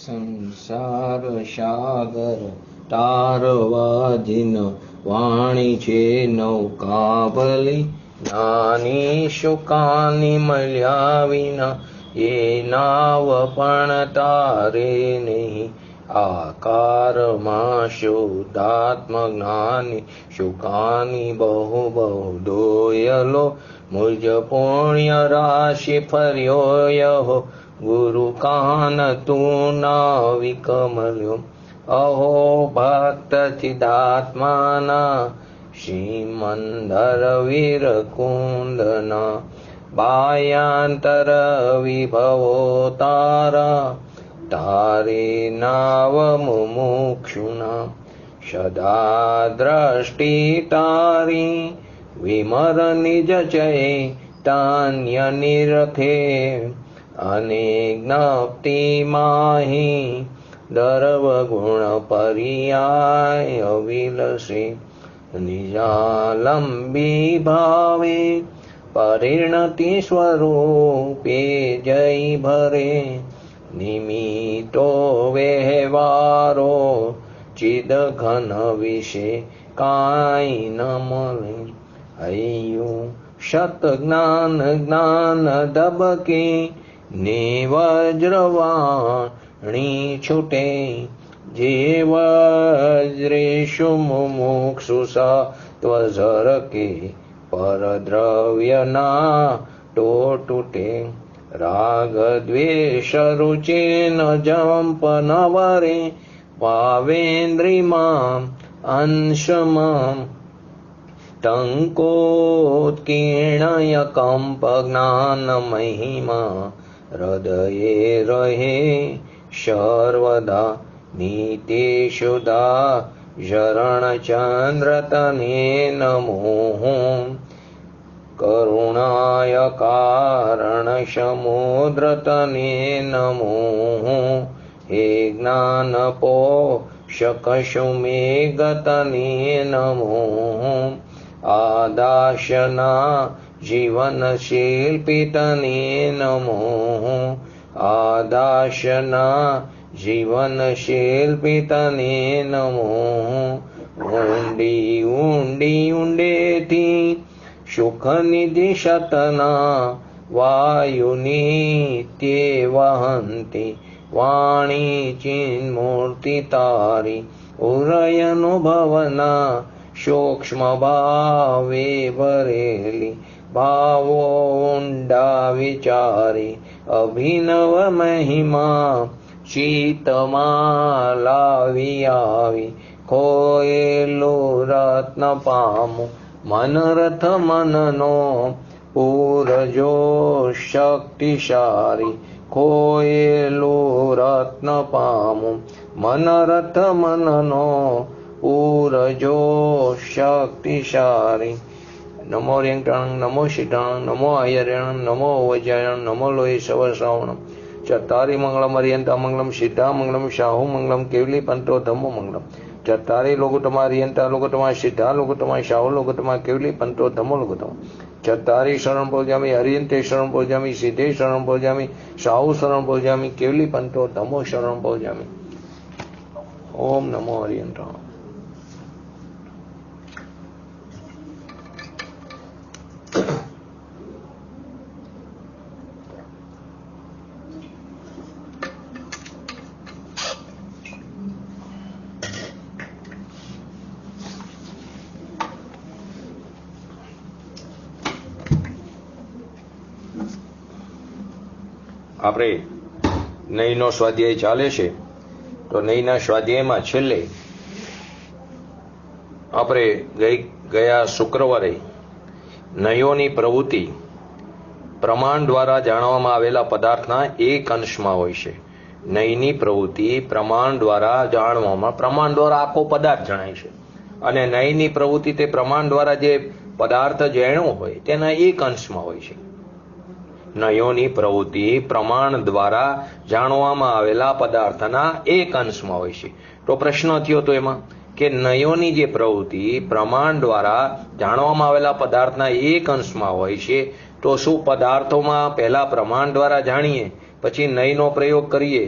સંસાર સાગર તારવાધીન વાણી છે નૌકાવલી નાની શુકાની મળ્યા વિના એ નાવ પણ તારે નહીં આકારમાં શુદ્ધાત્મ જ્ઞાની શુકાની બહુ બહુ દોયલો મુજ પુણ્ય રાશિ ફર્યો યહો ગુરુ કાન તું ના વિકમલ્યો અહો ભક્ત ચિદાત્માના શ્રીમંદર વીર કુંદના બાયાંતર વિભવો તારા તારે નાવ મુમુક્ષુના સદા દ્રષ્ટિ તારી વિમર નિજ ચૈતન્ય નિરખે અનેક જ્ઞપ્તિ માહી દર્વ ગુણ પર્યાય અવિલસે નિજાલંબી ભાવે પરિણતિ સ્વરૂપે જય ભરે નિમિત્તો વ્યવહારો ચિદ ઘન વિશે કાંઈ ન મળે હૈયું શત જ્ઞાન જ્ઞાન દબકે ને વજ્રવાણી છૂટે જે વજ્રેશુ મુમુક્ષુ સત્વઝરકે પરદ્રવ્યના ટો તૂટે રાગ દ્વેષ રુચિ ન જંપ ન વરે ભાવેન્દ્રિમાં અંશમાં ટંકોત્કીર્ણય કંપ જ્ઞાન મહિમા હૃદયે રહે સર્વદા નીતેશુદા શરણચંદ્ર તને નમો કરુણાય કારણ સમુદ્ર તને નમો હે જ્ઞાન પોષક મેઘ તને નમો આદાશના જીવન શિલ્પી તને નમો આદાશના જીવન શિલ્પી તને નમો ઊંડી ઊંડી ઊંડેથી સુખ નિધિ શતના વાયુની તે વહંતી વાણી ચિન્મૂર્તિ તારી ઉરયનુભવના સૂક્ષ્મ ભાવે ભરેલી ભાવો ઊંડા વિચારી અભિનવ મહિમા ચિત્તમાં લાવી આવી ખોયેલું રત્ન પામું મનરથ મનનો પૂરજો શક્તિશાળી ખોયેલું રત્ન પામું મનરથ મનનો પૂરજો શક્તિશાળી નમો રેંગટાણ નમો શિટાણ નમો આયર્યણ નમો વજ્રાયણ નમો લોહી સવશ્રાવણમ ચત્તારી મંગલમ અર્યંતા મંગલમ સિદ્ધા મંગલમ શાહુ મંગલમ કેવલી પંતો ધમ્મો મંગલમ ચત્તારી લોકોત્તમા અર્યંતા લોકોત્તમા સિદ્ધા લોકોત્તમા શાહુ લોકોત્તમા કેવલી પંતો ધમ્મો લોકોત્તમા ચત્તારી શરણ પૌજામી અર્યંતે શરણ પૌજામી સિદ્ધે શરણ પૌજામી શાહુ શરણ પૌજામી કેવલી પંતો ધમ્મો શરણ પૌજામી ઓમ નમો અર્યંતાણ આપણે નયનો સ્વાધ્યાય ચાલે છે તો નયના સ્વાધ્યાયમાં છેલ્લે આપણે ગયા શુક્રવારે નયોની પ્રવૃત્તિ પ્રમાણ દ્વારા જાણવામાં આવેલા પદાર્થના એક અંશમાં હોય છે. નયની પ્રવૃત્તિ પ્રમાણ દ્વારા જાણવામાં પ્રમાણ દ્વારા આખો પદાર્થ જણાય છે અને નયની પ્રવૃત્તિ તે પ્રમાણ દ્વારા જે પદાર્થ જાણ્યો હોય તેના એક અંશમાં હોય છે. નયોની પ્રવૃત્તિ પ્રમાણ દ્વારા જાણવામાં આવેલા પદાર્થના એક અંશમાં હોય છે. તો પ્રશ્ન થયો તો એમાં કે નયોની જે પ્રવૃત્તિ પ્રમાણ દ્વારા જાણવામાં આવેલા પદાર્થના એક અંશમાં હોય છે તો શું પદાર્થોમાં પહેલા પ્રમાણ દ્વારા જાણીએ પછી નયનો પ્રયોગ કરીએ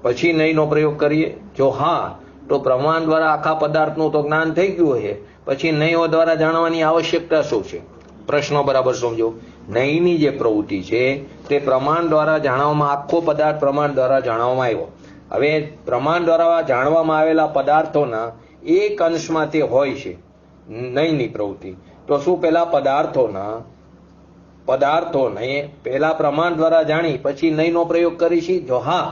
પછી નહીંનો પ્રયોગ કરીએ? જો હા, તો પ્રમાણ દ્વારા આખા પદાર્થનું તો જ્ઞાન થઈ ગયું છે, પછી નહીંઓ દ્વારા જાણવાની આવશ્યકતા શું છે? પ્રશ્નો બરાબર સમજો. નહીંની જે પ્રવૃત્તિ છે તે પ્રમાણ દ્વારા જાણવામાં, આખો પદાર્થ પ્રમાણ દ્વારા જાણવામાં આવ્યો. હવે પ્રમાણ દ્વારા જાણવામાં આવેલા પદાર્થોના એક અંશમાં તે હોય છે નહીંની પ્રવૃત્તિ. તો શું પેલા પદાર્થોને પેલા પ્રમાણ દ્વારા જાણી પછી નહીંનો પ્રયોગ કરીશી? જો હા,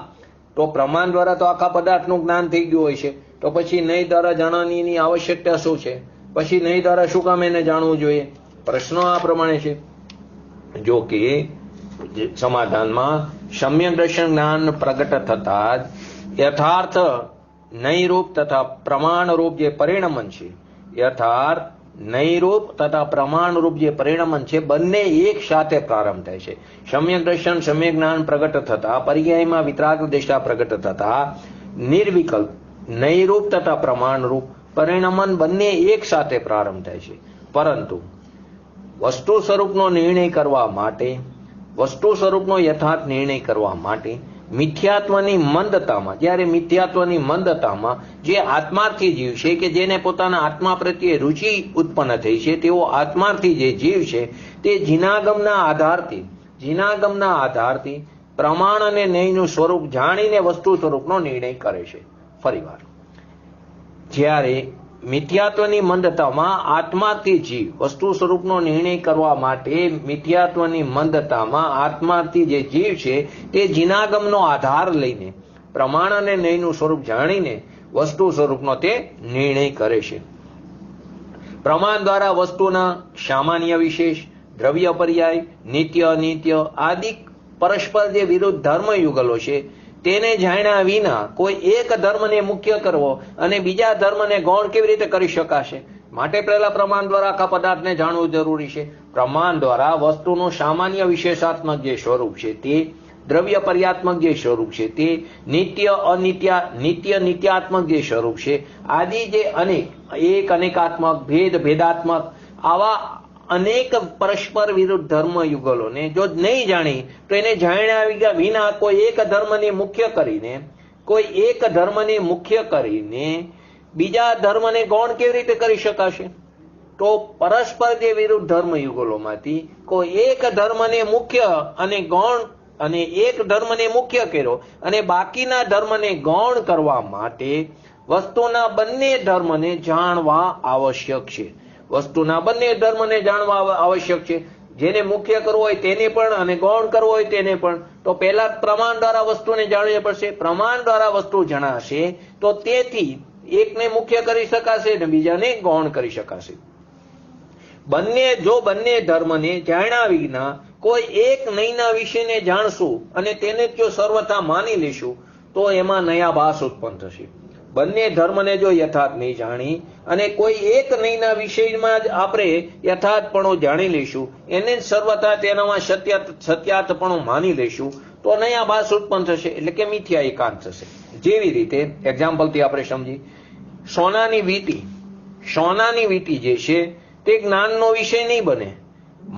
તો પ્રમાણ દ્વારા તો આખા પદાર્થનું જ્ઞાન થઈ ગયું હોય છે, તો પછી નહીં દ્વારા જાણવાની આવશ્યકતા શું છે? પછી નહીં દ્વારા શું કામ એને જાણવું જોઈએ? પ્રશ્નો આ પ્રમાણે છે. જો કે સમાધાનમાં સમ્યક દર્શન જ્ઞાન પ્રગટ થતા જ યથાર્થ નહીંરૂપ તથા પ્રમાણરૂપ જે પરિણમન છે, યથાર્થ નહીંરૂપ તથા પ્રમાણરૂપ જે પરિણમન છે, બંને એક સાથે પ્રારંભ થાય છે. સમ્યક દર્શન સમ્યક જ્ઞાન પ્રગટ થતા પર્યાયમાં વિતરાગ દિશા પ્રગટ થતા નિર્વિકલ્પ નહીંરૂપ તથા પ્રમાણરૂપ પરિણમન બંને એક સાથે પ્રારંભ થાય છે. પરંતુ વસ્તુ સ્વરૂપનો નિર્ણય કરવા માટે, વસ્તુ સ્વરૂપનો યથાર્થ નિર્ણય કરવા માટે મિથ્યાત્વની મંદતામાં, જ્યારે મિથ્યાત્વની મંદતામાં જે આત્માર્થી જીવ છે કે જેને પોતાના આત્મા પ્રત્યે રુચિ ઉત્પન્ન થઈ છે, તેઓ આત્માર્થી જે જીવ છે તે જીનાગમના આધારથી પ્રમાણ અને નહીંનું સ્વરૂપ જાણીને વસ્તુ સ્વરૂપનો નિર્ણય કરે છે. ફરીવાર, જ્યારે મિથ્યાત્વની મંદતામાં આત્માથી જીવ વસ્તુ સ્વરૂપનો નિર્ણય કરવા માટે, મિથ્યાત્વની મંદતામાં આત્માથી જે જીવ છે તે જીનાગમનો આધાર લઈને પ્રમાણ અને નહીંનું સ્વરૂપ જાણીને વસ્તુ સ્વરૂપનો તે નિર્ણય કરે છે. પ્રમાણ દ્વારા વસ્તુના સામાન્ય વિશેષ, દ્રવ્ય પર્યાય, નિત્ય અનિત્ય આદિ પરસ્પર જે વિરુદ્ધ ધર્મ યુગલો છે તેને જાણ્યા વિના કોઈ એક ધર્મને મુખ્ય કરવો અને બીજા ધર્મને ગૌણ કેવી રીતે કરી શકાશે? માટે પહેલા પ્રમાણ દ્વારા આખા પદાર્થને જાણવું જરૂરી છે. પ્રમાણ દ્વારા વસ્તુનું સામાન્ય વિશેષાત્મક જે સ્વરૂપ છે તે, દ્રવ્ય પર્યાત્મક જે સ્વરૂપ છે તે, નિત્ય નિત્યાત્મક જે સ્વરૂપ છે આદિ જે અનેકાત્મક, ભેદાત્મક આવા અનેક પરસ્પર વિરુદ્ધ ધર્મ યુગલોને જો નહીં જાણી તો એને જાણ્યા વિના કોઈ એક ધર્મને મુખ્ય કરીને બીજા ધર્મને ગૌણ કેવી રીતે કરી શકાશે? તો પરસ્પર જે વિરુદ્ધ ધર્મ યુગલોમાંથી કોઈ એક ધર્મને મુખ્ય અને ગૌણ, અને એક ધર્મને મુખ્ય કર્યો અને બાકીના ધર્મને ગૌણ કરવા માટે વસ્તુના બંને ધર્મને જાણવા આવશ્યક છે. વસ્તુના બંને ધર્મને જાણવા આવશ્યક છે. જેને મુખ્ય કરવો હોય તેને પણ અને ગૌણ કરવો હોય તેને પણ. તો પહેલા પ્રમાણ દ્વારા વસ્તુને જાણવી પડશે. પ્રમાણ દ્વારા વસ્તુ જણાશે તો તેથી એકને મુખ્ય કરી શકાશે અને બીજાને ગૌણ કરી શકાશે. બંને ધર્મને જાણ્યા વિના કોઈ એક નહીંના વિષયને જાણશું અને તેને જો સર્વથા માની લેશું તો એમાં નયાભાસ ઉત્પન્ન થશે. બંને ધર્મને જો યથાર્થ નહીં જાણી અને કોઈ એક નહીંના વિષયમાં જ આપણે યથાર્થપણું જાણી લઈશું, એને જ સર્વથા તેનામાં સત્યાર્થપણું માની લઈશું તો નયાભાસ ઉત્પન્ન થશે, એટલે કે મિથ્યા એકાંત થશે. જેવી રીતે એક્ઝામ્પલથી આપણે સમજી, સોનાની વીંટી જે છે તે જ્ઞાનનો વિષય નહીં બને.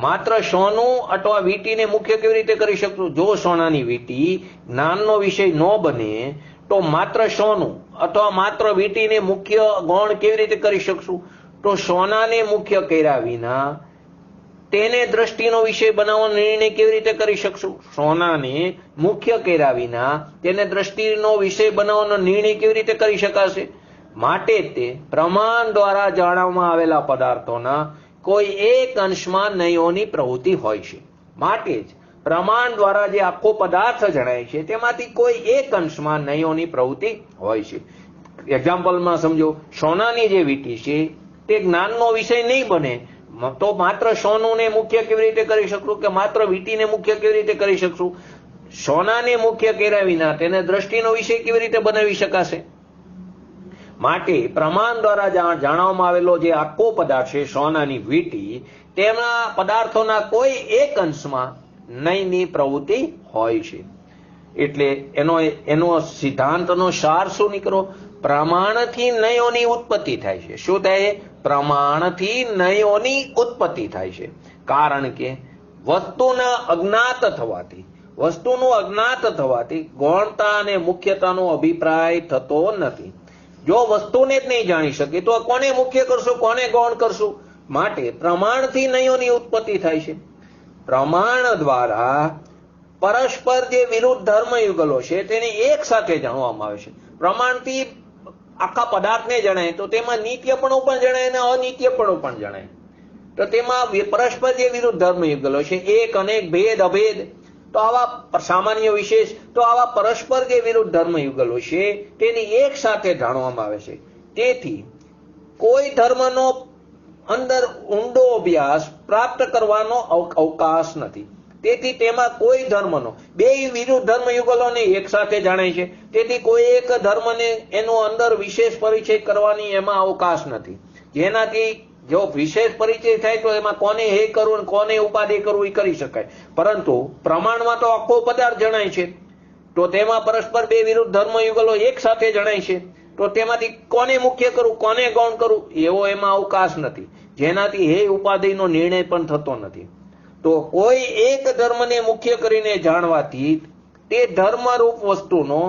માત્ર સોનું અથવા વીંટીને મુખ્ય કેવી રીતે કરી શકશું? જો સોનાની વીંટી જ્ઞાનનો વિષય ન બને તો માત્ર સોનું અથવા માત્ર વીંટીને મુખ્ય ગૌણ કેવી રીતે કરી શકશું? તો સોનાને મુખ્ય કર્યા વિના તેને દ્રષ્ટિનો વિષય બનાવવાનો નિર્ણય કેવી રીતે કરી શકશું? સોનાને મુખ્ય કર્યા વિના તેને દ્રષ્ટિનો વિષય બનાવવાનો નિર્ણય કેવી રીતે કરી શકાશે? માટે તે પ્રમાણ દ્વારા જાણવામાં આવેલા પદાર્થોના કોઈ એક અંશમાં નહીંઓની પ્રવૃત્તિ હોય છે. માટે જ પ્રમાણ દ્વારા જે આખો પદાર્થ જણાય છે તેમાંથી કોઈ એક અંશમાં નહીંઓની પ્રવૃત્તિ હોય છે. એક્ઝામ્પલમાં સમજો, સોનાની જે વીંટી છે તે જ્ઞાનનો વિષય નહીં બને તો માત્ર સોનુને મુખ્ય કેવી રીતે કરી શકશું કે માત્ર વીંટીને મુખ્ય કેવી રીતે કરી શકશું? સોનાને મુખ્ય કર્યા વિના તેને દ્રષ્ટિનો વિષય કેવી રીતે બનાવી શકાશે? માટે પ્રમાણ દ્વારા જાણવામાં આવેલો જે આખો પદાર્થ છે સોનાની વીંટી, તેના પદાર્થોના કોઈ એક અંશમાં નહીંની પ્રવૃત્તિ હોય છે. એટલે એનો સિદ્ધાંતનો સાર શું નીકળો? પ્રમાણથી નહીંઓની ઉત્પત્તિ થાય છે. શું થાય? પ્રમાણથી નહીંઓની ઉત્પત્તિ થાય છે. કારણ કે વસ્તુના અજ્ઞાત થવાથી વસ્તુનું અજ્ઞાત થવાથી ગૌણતા અને મુખ્યતાનો અભિપ્રાય થતો નથી. જો વસ્તુને જ નહીં જાણી શકે તો કોને મુખ્ય કરશું, કોને ગૌણ કરશું? માટે પ્રમાણથી નયોની ઉત્પત્તિ થાય છે. પ્રમાણ દ્વારા પરસ્પર જે વિરુદ્ધ ધર્મયુગલો છે તેને એક સાથે જાણવામાં આવે છે. પ્રમાણથી આખા પદાર્થને જણાય તો તેમાં નિત્યપણું પણ જણાય અને અનિત્યપણું પણ જણાય. તો તેમાં પરસ્પર જે વિરુદ્ધ ધર્મયુગલો છે, એક, અનેક, ભેદ, અભેદ, તો આવા સામાન્ય વિશેષ, તો આવા પરસ્પર જે વિરુદ્ધ ધર્મયુગલો છે તેની એક સાથે જાણવામાં આવે છે. તેથી કોઈ ધર્મનો અંદર ઊંડો અભ્યાસ પ્રાપ્ત કરવાનો અવકાશ નથી. તેથી તેમાં કોઈ ધર્મનો બે વિરુદ્ધ ધર્મયુગલોને એક સાથે જાણે છે. તેથી કોઈ એક ધર્મને એનો અંદર વિશેષ પરિચય કરવાની એમાં અવકાશ નથી. જેનાથી જો વિશેષ પરિચય થાય તો એમાં કોને હે કરવું, કોને ઉપાધિ કરવું એ કરી શકાય. પરંતુ પ્રમાણમાં તો આખો પદાર્થ જણાય છે, તો તેમાં પરસ્પર બે વિરુદ્ધ ધર્મયુગલો એક સાથે જણાય છે. તો તેમાંથી કોને મુખ્ય કરવું, કોને ગૌણ કરવું એવો એમાં અવકાશ નથી. જેનાથી હે ઉપાધિનો નિર્ણય પણ થતો નથી. તો કોઈ એક ધર્મને મુખ્ય કરીને જાણવાથી તે ધર્મરૂપ વસ્તુનો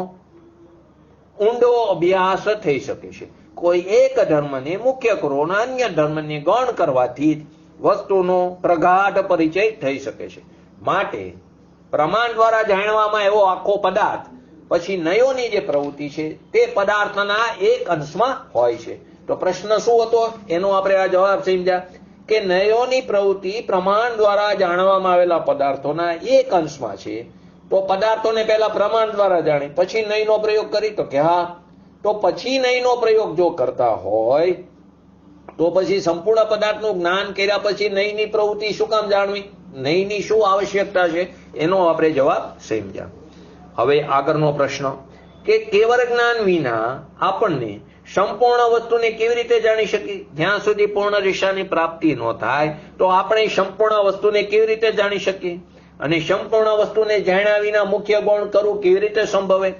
ઊંડો અભ્યાસ થઈ શકે છે. કોઈ એક ધર્મને મુખ્ય કરો અને અન્ય ધર્મને ગૌણ કરવાથી વસ્તુનો પ્રગાઢ પરિચય થઈ શકે છે. માટે પ્રમાણ દ્વારા જાણવામાં એવો આખો પદાર્થ પછી નયોની જે પ્રવૃત્તિ છે તે પદાર્થના એક અંશમાં હોય છે. તો પ્રશ્ન શું હતો એનો આપણે આ જવાબ સમજ્યા કે નયોની પ્રવૃત્તિ પ્રમાણ દ્વારા જાણવામાં આવેલા પદાર્થોના એક અંશમાં છે. તો પદાર્થોને પહેલા પ્રમાણ દ્વારા જાણે પછી નયનો પ્રયોગ કરી, તો કે હા. તો પછી નયનો પ્રયોગ જો કરતા હોય તો પછી સંપૂર્ણ પદાર્થનું જ્ઞાન કર્યા પછી નયની પ્રવૃત્તિ શું કામ જાણવી, નયની શું આવશ્યકતા છે એનો આપણે જવાબ સમજ્યા. હવે આગળનો પ્રશ્ન કે કેવળ જ્ઞાન વિના આપણને સંપૂર્ણ વસ્તુને કેવી રીતે જાણી શકીએ? જ્યાં સુધી પૂર્ણ દિશાની પ્રાપ્તિ ન થાય તો આપણે સંપૂર્ણ વસ્તુને કેવી રીતે જાણી શકીએ? અને સંપૂર્ણ વસ્તુને જાણ્યા વિના મુખ્ય ગૌણ કરવું કેવી રીતે સંભવે?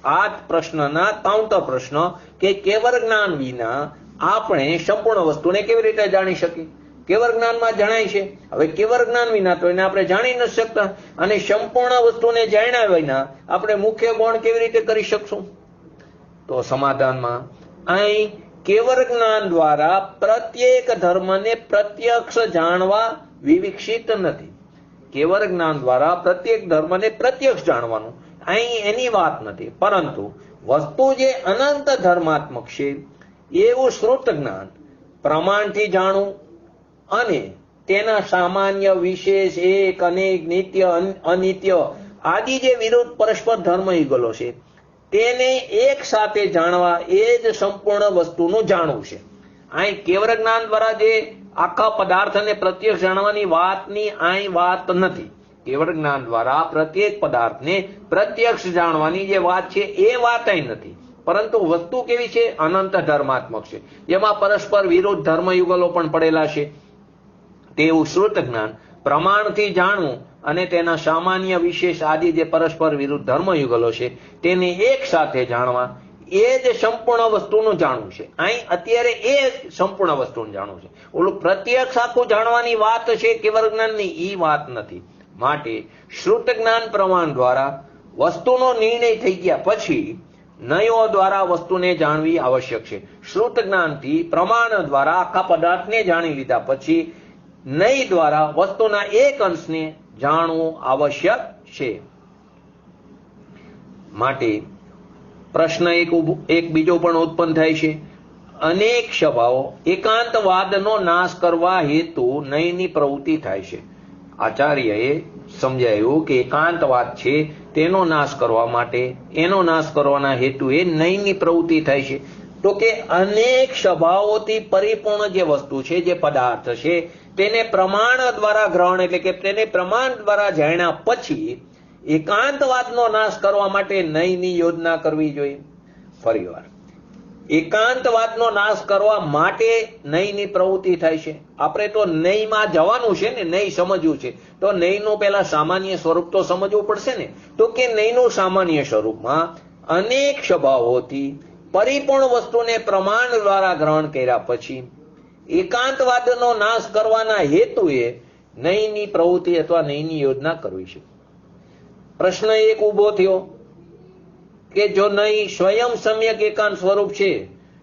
આ પ્રશ્નના કાઉન્ટર પ્રશ્ન કે કેવળ જ્ઞાન વિના આપણે સંપૂર્ણ વસ્તુને કેવી રીતે જાણી શકીએ? કેવળ જ્ઞાનમાં જણાય છે. હવે કેવળ જ્ઞાન વિના તો એને આપણે જાણી ન શકતા, અને સંપૂર્ણ વસ્તુને જાણ્યા વિના આપણે મુખ્ય ગૌણ કેવી રીતે કરી શકશું? તો સમાધાનમાં અહીં કેવળ જ્ઞાન દ્વારા પ્રત્યેક ધર્મને પ્રત્યક્ષ જાણવા વિવિક્ષિત નથી. કેવળ જ્ઞાન દ્વારા પ્રત્યેક ધર્મને પ્રત્યક્ષ જાણવાનું અહીં એની વાત નથી. પરંતુ વસ્તુ જે અનંત ધર્માત્મક છે એવું શ્રુત જ્ઞાન પ્રમાણથી જાણવું અને તેના સામાન્ય, વિશેષ, એક, અનેક, નિત્ય, અનિત્ય આદિ જે વિરુદ્ધ પરસ્પર ધર્મયુગલો છે તેને એક સાથે જાણવા એ જ સંપૂર્ણ વસ્તુનું જાણવું છે. અહીં કેવળ જ્ઞાન દ્વારા જે આખા પદાર્થને પ્રત્યક્ષ જાણવાની વાતની અહીં વાત નથી. કેવળ જ્ઞાન દ્વારા પ્રત્યેક પદાર્થને પ્રત્યક્ષ જાણવાની જે વાત છે એ વાત અહીં નથી. પરંતુ વસ્તુ કેવી છે? અનંત ધર્માત્મક છે, જેમાં પરસ્પર વિરુદ્ધ ધર્મયુગલો પણ પડેલા છે. તેવું શ્રુત જ્ઞાન પ્રમાણથી જાણવું અને તેના સામાન્ય, વિશેષ આદિ જે પરસ્પર વિરુદ્ધ ધર્મયુગલો છે તેને એક સાથે જાણવા એ જ સંપૂર્ણ વસ્તુનું જાણવું છે. અહીં અત્યારે એ સંપૂર્ણ વસ્તુનું જાણવું છે. ઓલું પ્રત્યક્ષ આખું જાણવાની વાત છે કેવળ જ્ઞાનની, એ વાત નથી. માટે શ્રુત જ્ઞાન પ્રમાણ દ્વારા વસ્તુનો નિર્ણય થઈ ગયા પછી નયો દ્વારા વસ્તુને જાણવી આવશ્યક છે. શ્રુત જ્ઞાનથી પ્રમાણ દ્વારા આખા પદાર્થને જાણી લીધા પછી નય દ્વારા વસ્તુના એક અંશને જાણવું આવશ્યક છે. માટે પ્રશ્ન એક બીજો પણ ઉત્પન્ન થાય છે. અનેક સભાઓ એકાંતવાદનો નાશ કરવા હેતુ નયની પ્રવૃત્તિ થાય છે. આચાર્યએ સમજાયું કે એકાંતવાદ છે તેનો નાશ કરવા માટે, એનો નાશ કરવાના હેતુએ નયની પ્રવૃત્તિ થાય છે. તો કે અનેક સભાઓથી પરિપૂર્ણ જે વસ્તુ છે, જે પદાર્થ છે તેને પ્રમાણ દ્વારા ગ્રહણ એટલે કે તેને પ્રમાણ દ્વારા જાણ્યા પછી એકાંતવાદનો નાશ કરવા માટે નયની યોજના કરવી જોઈએ. ફરીવાર એકાંતવાદનો નાશ કરવા માટે નયની પ્રવૃત્તિ થાય છે. આપણે તો નયમાં જવાનું છે ને, નય સમજવું છે તો નયનું પહેલા સામાન્ય સ્વરૂપ તો સમજવું પડશે ને. તો કે નયનું સામાન્ય સ્વરૂપમાં અનેક સ્વભાવોથી પરિપૂર્ણ વસ્તુને પ્રમાણ દ્વારા ગ્રહણ કર્યા પછી એકાંતવાદનો નાશ કરવાના હેતુએ નયની પ્રવૃત્તિ અથવા નયની યોજના કરવી છે. પ્રશ્ન એક ઉભો થયો કે જો નહીં સ્વયં સમ્યક એકાંત સ્વરૂપ છે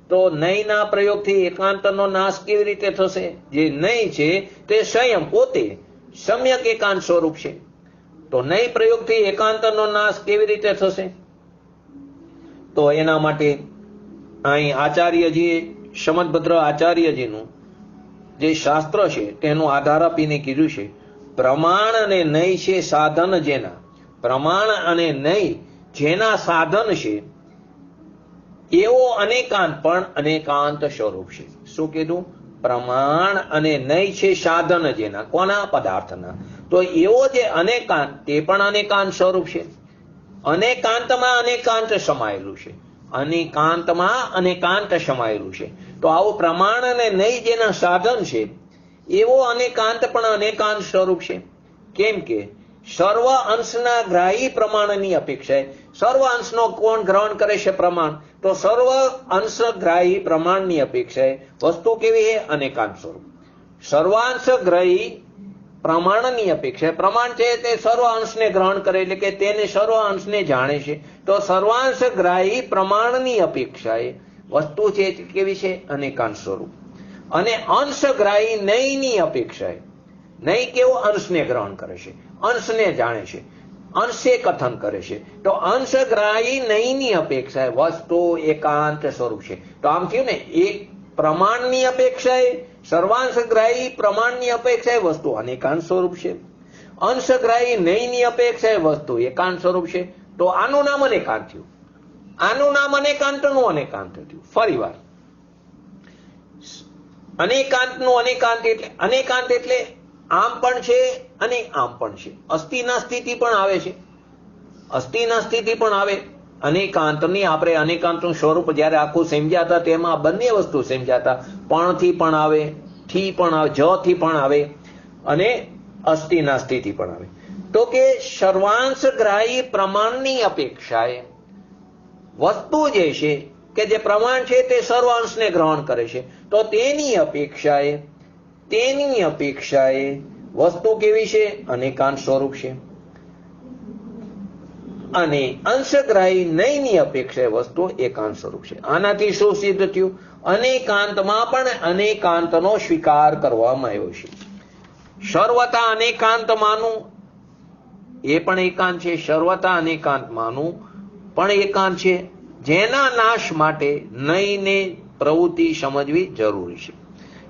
તો નહીંના પ્રયોગથી એકાંતનો નાશ કેવી રીતે થશે? જે નહીં છે તે સ્વયં પોતે સમ્યક એકાંત સ્વરૂપ છે, તો નહીં પ્રયોગથી એકાંતનો નાશ કેવી રીતે થશે? તો એના માટે અહીં આચાર્યજીએ, સમદભદ્ર આચાર્યજીનું જે શાસ્ત્ર છે તેનો આધાર આપીને કીધું છે, પ્રમાણ અને નહીં છે સાધન જેના, પ્રમાણ અને નહીં જેના સાધન છે એવો અનેકાંત પણ અનેકાંત સ્વરૂપ છે. શું કીધું? પ્રમાણ અને નહીં છે સાધન જેના, કોના? પદાર્થના. તો એવો જે અનેકાંત તે પણ અનેકાંત સ્વરૂપ છે. અનેકાંતમાં અનેકાંત સમાયેલું છે, અનેકાંતમાં અનેકાંત સમાયેલું છે. તો આવું પ્રમાણ અને નહીં જેના સાધન છે એવો અનેકાંત પણ અનેકાંત સ્વરૂપ છે. કેમ કે સર્વ અંશના ગ્રાહી પ્રમાણની અપેક્ષાએ, સર્વ અંશનો કોણ ગ્રહણ કરે છે? પ્રમાણ. તો સર્વ અંશ ગ્રાહી પ્રમાણની અપેક્ષાએ વસ્તુ કેવી છે? અનેકાંત સ્વરૂપ. સર્વાંશ ગ્રહી પ્રમાણની અપેક્ષાએ, પ્રમાણ છે તે સર્વ અંશને ગ્રહણ કરે એટલે કે તેને સર્વ અંશને જાણે છે. તો સર્વાંશ ગ્રાહી પ્રમાણની અપેક્ષાએ વસ્તુ છે કેવી છે? અનેકાંત સ્વરૂપ. અને અંશગ્રાહી નહીંની અપેક્ષાએ, નહીં કેવો? અંશને ગ્રહણ કરે છે, અંશને જાણે છે, અંશે કથન કરે છે. તો અંશગ્રાહી નહીંની અપેક્ષાએ વસ્તુ એકાંત સ્વરૂપ છે. તો આમ થયું ને, એક પ્રમાણની અપેક્ષાએ, સર્વાંશગ્રાહી પ્રમાણની અપેક્ષાએ વસ્તુ અનેકાંત સ્વરૂપ છે, અંશગ્રાહી નહીંની અપેક્ષાએ વસ્તુ એકાંત સ્વરૂપ છે. તો આનું નામ અનેકાંત થયું. આનું નામ અનેકાંતનું અનેકાંત થયું. ફરી વાર, અનેકાંતનું અનેકાંત એટલે, અનેકાંત એટલે આમ પણ છે અને આમ પણ છે. અસ્થિના સ્થિતિ પણ આવે છે, અસ્થિના સ્થિતિ પણ આવે. અનેકાંતની આપણે અનેકાંતનું સ્વરૂપ જ્યારે આખું સમજ્યા હતા તેમાં બંને વસ્તુ સમજ્યા હતા. પણથી પણ આવે, થી પણ આવે, જ થી પણ આવે અને અસ્થિના સ્થિતિ પણ આવે. તો કે સર્વાંશગ્રાહી પ્રમાણની અપેક્ષાએ વસ્તુ જે છે કે જે પ્રમાણ છે તે સર્વ અંશને ગ્રહણ કરે છે, તો તેની અપેક્ષાએ વસ્તુ કેવી છે? અનેકાંત સ્વરૂપ છે. અને અંશગ્રાહી નહીંની અપેક્ષાએ વસ્તુ એકાંત સ્વરૂપ છે. આનાથી શું સિદ્ધ થયું? અનેકાંતમાં પણ અનેકાંતનો સ્વીકાર કરવામાં આવ્યો છે. સર્વતા અનેકાંતમાંનું એ પણ એકાંત છે, સર્વતા અનેકાંતમાંનું પણ એકાંત છે, જેના નાશ માટે નહીંને પ્રવૃત્તિ સમજવી જરૂરી છે.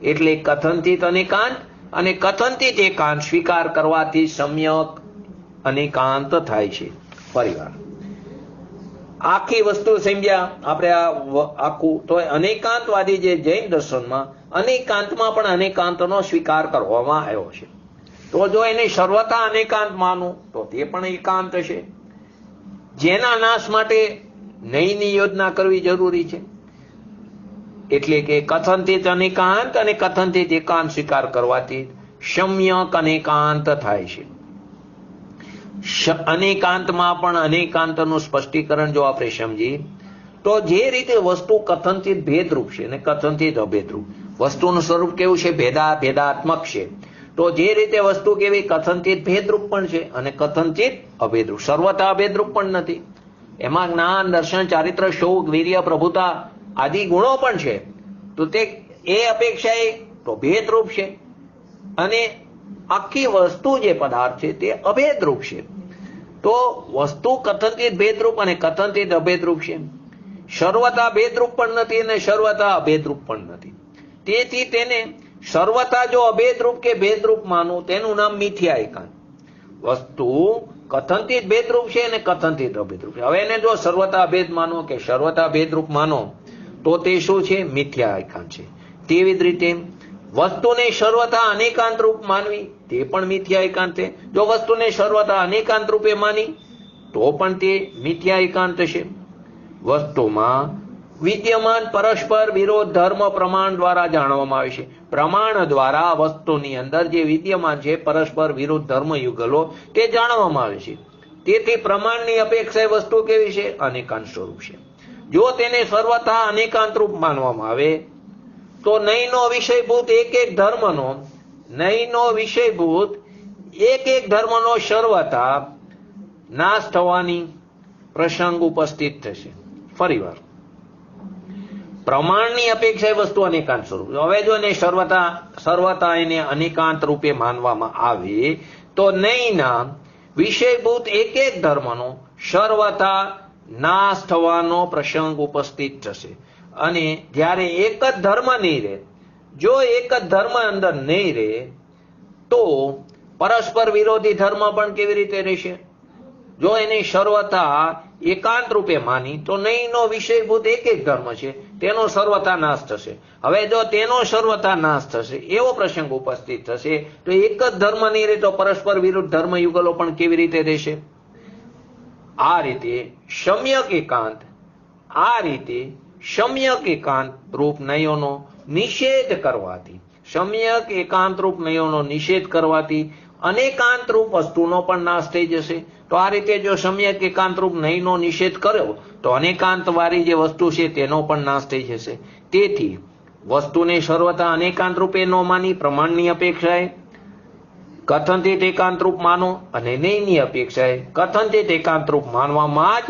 એટલે કથનથી અનેકાંત અને કથનથી એકાંત સ્વીકાર કરવાથી સમ્યક અનેકાંત થાય છે. ફરીવાર આખી વસ્તુ સમજ્યા આપણે આખું. તો અનેકાંતવાદી જે જૈન દર્શનમાં અનેકાંતમાં પણ અનેકાંતનો સ્વીકાર કરવામાં આવ્યો છે. તો જો એને સર્વતા અનેકાંત માનું તો તે પણ એકાંત છે, જેના નાશ માટે નહીંની યોજના કરવી જરૂરી છે. એટલે કે કથનથી અનેકાંત અને કથનથી એકાંત સ્વીકાર કરવાથી સમ્યક અનેકાંત થાય છે. અનેકાંતમાં પણ અનેકાંતનું સ્પષ્ટીકરણ જો આપણે સમજીએ તો જે રીતે વસ્તુ કથનથી ભેદરૂપ છે અને કથનથી અભેદરૂપ, વસ્તુનું સ્વરૂપ કેવું છે? ભેદાત્મક છે. તો જે રીતે વસ્તુ કેવી? કથનથી ભેદરૂપ પણ છે અને કથનથી અભેદરૂપ, સર્વથા અભેદરૂપ પણ નથી. એમાં જ્ઞાન, દર્શન, ચારિત્ર, શોક, વીર્ય, પ્રભુતા આદિ ગુણો પણ છે. તો તે એ અપેક્ષાએ તો ભેદરૂપ છે અને આખી વસ્તુ જે પદાર્થ છે તે અભેદરૂપ છે. તો વસ્તુ કથનથી ભેદરૂપ અને કથનથી અભેદરૂપ છે. સર્વતા ભેદરૂપ પણ નથી અને સર્વતા અભેદરૂપ પણ નથી. તેથી તેને સર્વતા જો અભેદરૂપ કે ભેદરૂપ માનું તેનું નામ મિથ્યા એકાંત. વસ્તુ કથનથી ભેદરૂપ છે અને કથનથી અભેદરૂપ છે. હવે એને જો સર્વતા અભેદ માનો કે સર્વતા ભેદરૂપ માનો તો તે શું છે? મિથ્યા એકાંત છે. તેવી જ રીતે વસ્તુને સર્વથા અનેકાંત રૂપ માનવી તે પણ મિથ્યા એકાંત છે. જો વસ્તુને સર્વથા અનેકાંત રૂપે માની તો પણ તે મિથ્યા એકાંત છે. વસ્તુમાં વિદ્યમાન પરસ્પર વિરોધ ધર્મ પ્રમાણ દ્વારા જાણવામાં આવે છે. પ્રમાણ દ્વારા વસ્તુની અંદર જે વિદ્યમાન છે પરસ્પર વિરોધ ધર્મ યુગલો તે જાણવામાં આવે છે. તેથી પ્રમાણની અપેક્ષાએ વસ્તુ કેવી છે? અનેકાંત સ્વરૂપ છે. જો તેને સર્વથા અનેકાંત રૂપ માનવામાં આવે તો નહીંનો વિષયભૂત એક એક ધર્મનો સર્વથા નાશ થવાની પ્રસંગ ઉપસ્થિત થશે. ફરીવાર, પ્રમાણની અપેક્ષાએ વસ્તુ અનેકાંત સ્વરૂપ. હવે જો એને સર્વતા એને અનેકાંત રૂપે માનવામાં આવે તો નહીંના વિષયભૂત એક એક ધર્મનો સર્વથા નાશ થવાનો પ્રસંગ ઉપસ્થિત થશે. અને જ્યારે એક જ ધર્મ નહીં રહે, જો એક જ ધર્મ અંદર નહીં રહે તો પરસ્પર વિરોધી ધર્મ પણ કેવી રીતે રહેશે? જો એની સર્વથા એકાંત રૂપે માની તો નહીંનો વિષયભૂત એક એક ધર્મ છે તેનો સર્વથા નાશ થશે. હવે જો તેનો સર્વથા નાશ થશે એવો પ્રસંગ ઉપસ્થિત થશે તો એક જ ધર્મ નહીં રહે તો પરસ્પર વિરુદ્ધ ધર્મ યુગલો પણ કેવી રીતે રહેશે? આ રીતે સમ્યક એકાંત રૂપ નયોનો નિષેધ કરવાથી અનેકાંત રૂપ વસ્તુનો પણ નાશ થઈ જશે. તો આ રીતે જો સમ્યક એકાંત રૂપ નહીંનો નિષેધ કર્યો તો અનેકાંત વાળી જે વસ્તુ છે તેનો પણ નાશ થઈ જશે. તેથી વસ્તુને સર્વથા અનેકાંત રૂપે ન માની પ્રમાણની અપેક્ષાએ કથનથી એકાંત રૂપ માનો અને નહીંની અપેક્ષાએ કથનથી એકાંત રૂપ માનવામાં જ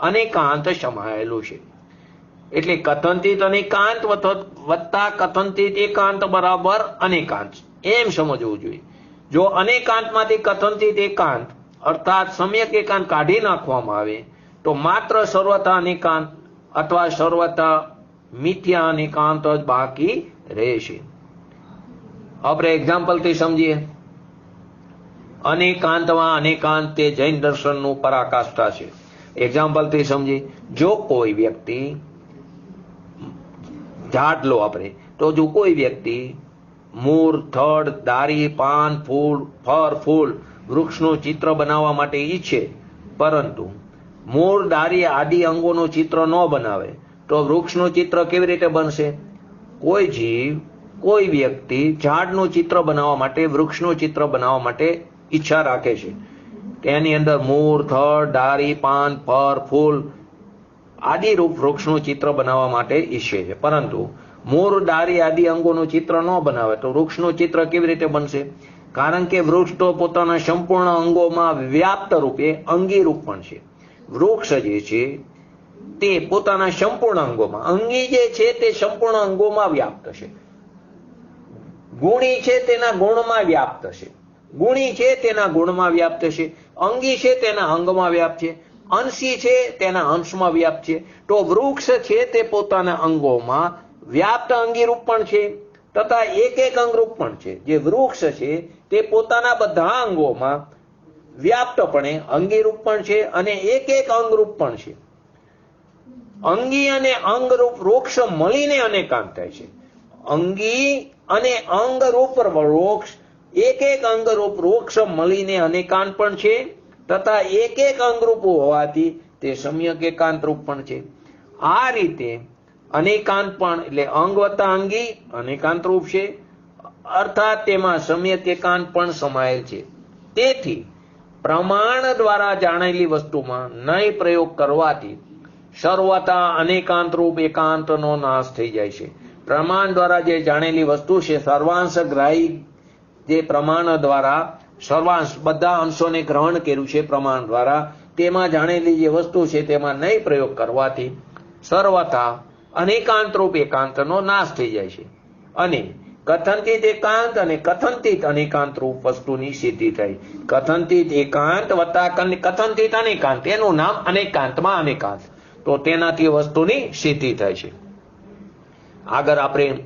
અનેકાંત સમાયેલું છે. એટલે કથનથી અનેકાંત વત્તા કથનથી એકાંત બરાબર અનેકાંત એમ સમજવું જોઈએ. જો અનેકાંતમાંથી કથનથી એકાંત અર્થાત સમ્યક એકાંત કાઢી નાખવામાં આવે તો માત્ર સર્વથા અનેકાંત અથવા સર્વથા મિથ્યા અનેકાંત જ બાકી રહેશે. આપણે એક્ઝામ્પલથી સમજીએ. અનેકાંતમાં અનેકાંત તે જૈન દર્શનનું પરાકાષ્ઠા છે. એક્ઝામ્પલથી સમજી, જો કોઈ વ્યક્તિ ઝાડ લો આપણે, તો જો કોઈ વ્યક્તિ મૂળ, થડ, દારી, પાન, ફૂલ, ફળ, ફૂલ, વૃક્ષનું ચિત્ર બનાવવા માટે ઈચ્છે, પરંતુ મૂળ, દારી આદિ અંગોનું ચિત્ર ન બનાવે તો વૃક્ષનું ચિત્ર કેવી રીતે બનશે? કોઈ જીવ, કોઈ વ્યક્તિ ઝાડનું ચિત્ર બનાવવા માટે, વૃક્ષનું ચિત્ર બનાવવા માટે ઈચ્છા રાખે છે. તેની અંદર મૂળ, થડ, દારી, પાન, ફળ, ફૂલ આદિ રૂપ વૃક્ષનું ચિત્ર બનાવવા માટે ઈચ્છે છે, પરંતુ મૂળ, દારી આદિ અંગોનું ચિત્ર ન બનાવે તો વૃક્ષનું ચિત્ર કેવી રીતે બનશે? કારણ કે વૃક્ષ તો પોતાના સંપૂર્ણ અંગોમાં વ્યાપ્ત રૂપે અંગી રૂપ પણ છે. વૃક્ષ જે છે તે પોતાના સંપૂર્ણ અંગોમાં, અંગી જે છે તે સંપૂર્ણ અંગોમાં વ્યાપ્ત છે. ગુણી છે તેના ગુણમાં વ્યાપ્ત છે. ગુણી છે તેના ગુણમાં વ્યાપ્ત છે. અંગી છે તેના અંગમાં વ્યાપ્ત છે. અંશી છે તેના અંશમાં વ્યાપ્ત છે. તો વૃક્ષ છે તે પોતાના અંગોમાં વ્યાપ્ત અંગીરૂપ પણ છે તથા એક એક અંગરૂપ પણ છે. જે વૃક્ષ છે તે પોતાના બધા અંગોમાં વ્યાપ્તપણે અંગીરૂપ પણ છે અને એક એક અંગરૂપ પણ છે. અંગી અને અંગરૂપ વૃક્ષ મળીને અનેકાંત થાય છે. અંગી અને અંગરૂપ વૃક્ષ, એક એક અંગરૂપ વૃક્ષ મળીને અનેકાંત પણ છે તથા એક એક અંગરૂપ હોવાથી તે સમ્યક એકાંત રૂપ પણ છે. આ રીતે અનેકાંત પણ એટલે અંગ વત્તા અંગી અનેકાંત રૂપ છે, અર્થાત તેમાં સમ્યક એકાંત પણ સમાયેલ છે. તેથી પ્રમાણ દ્વારા જાણેલી વસ્તુમાં નય પ્રયોગ કરવાથી સર્વથા અનેકાંત રૂપ એકાંતનો નાશ થઈ જાય છે. પ્રમાણ દ્વારા જે જાણેલી વસ્તુ છે, સર્વાંશ ગ્રાહી જે પ્રમાણ દ્વારા સર્વાંશ બધા અંશોને ગ્રહણ કર્યું છે પ્રમાણ દ્વારા, તેમાં જાણેલી જે વસ્તુ છે તેમાં નય પ્રયોગ કરવાથી સર્વથા અનેકાંત રૂપ એકાંતનો નાશ થઈ જાય છે અને કથનથી એકાંત અને કથનથી અનેકાંત રૂપ વસ્તુની સિદ્ધિ થાય. કથનથી એકાંત વત્તા કથનથી અનેકાંત એનું નામ અનેકાંતમાં અનેકાંત, તો તેનાથી વસ્તુની સિદ્ધિ થાય છે. આગળ આપણે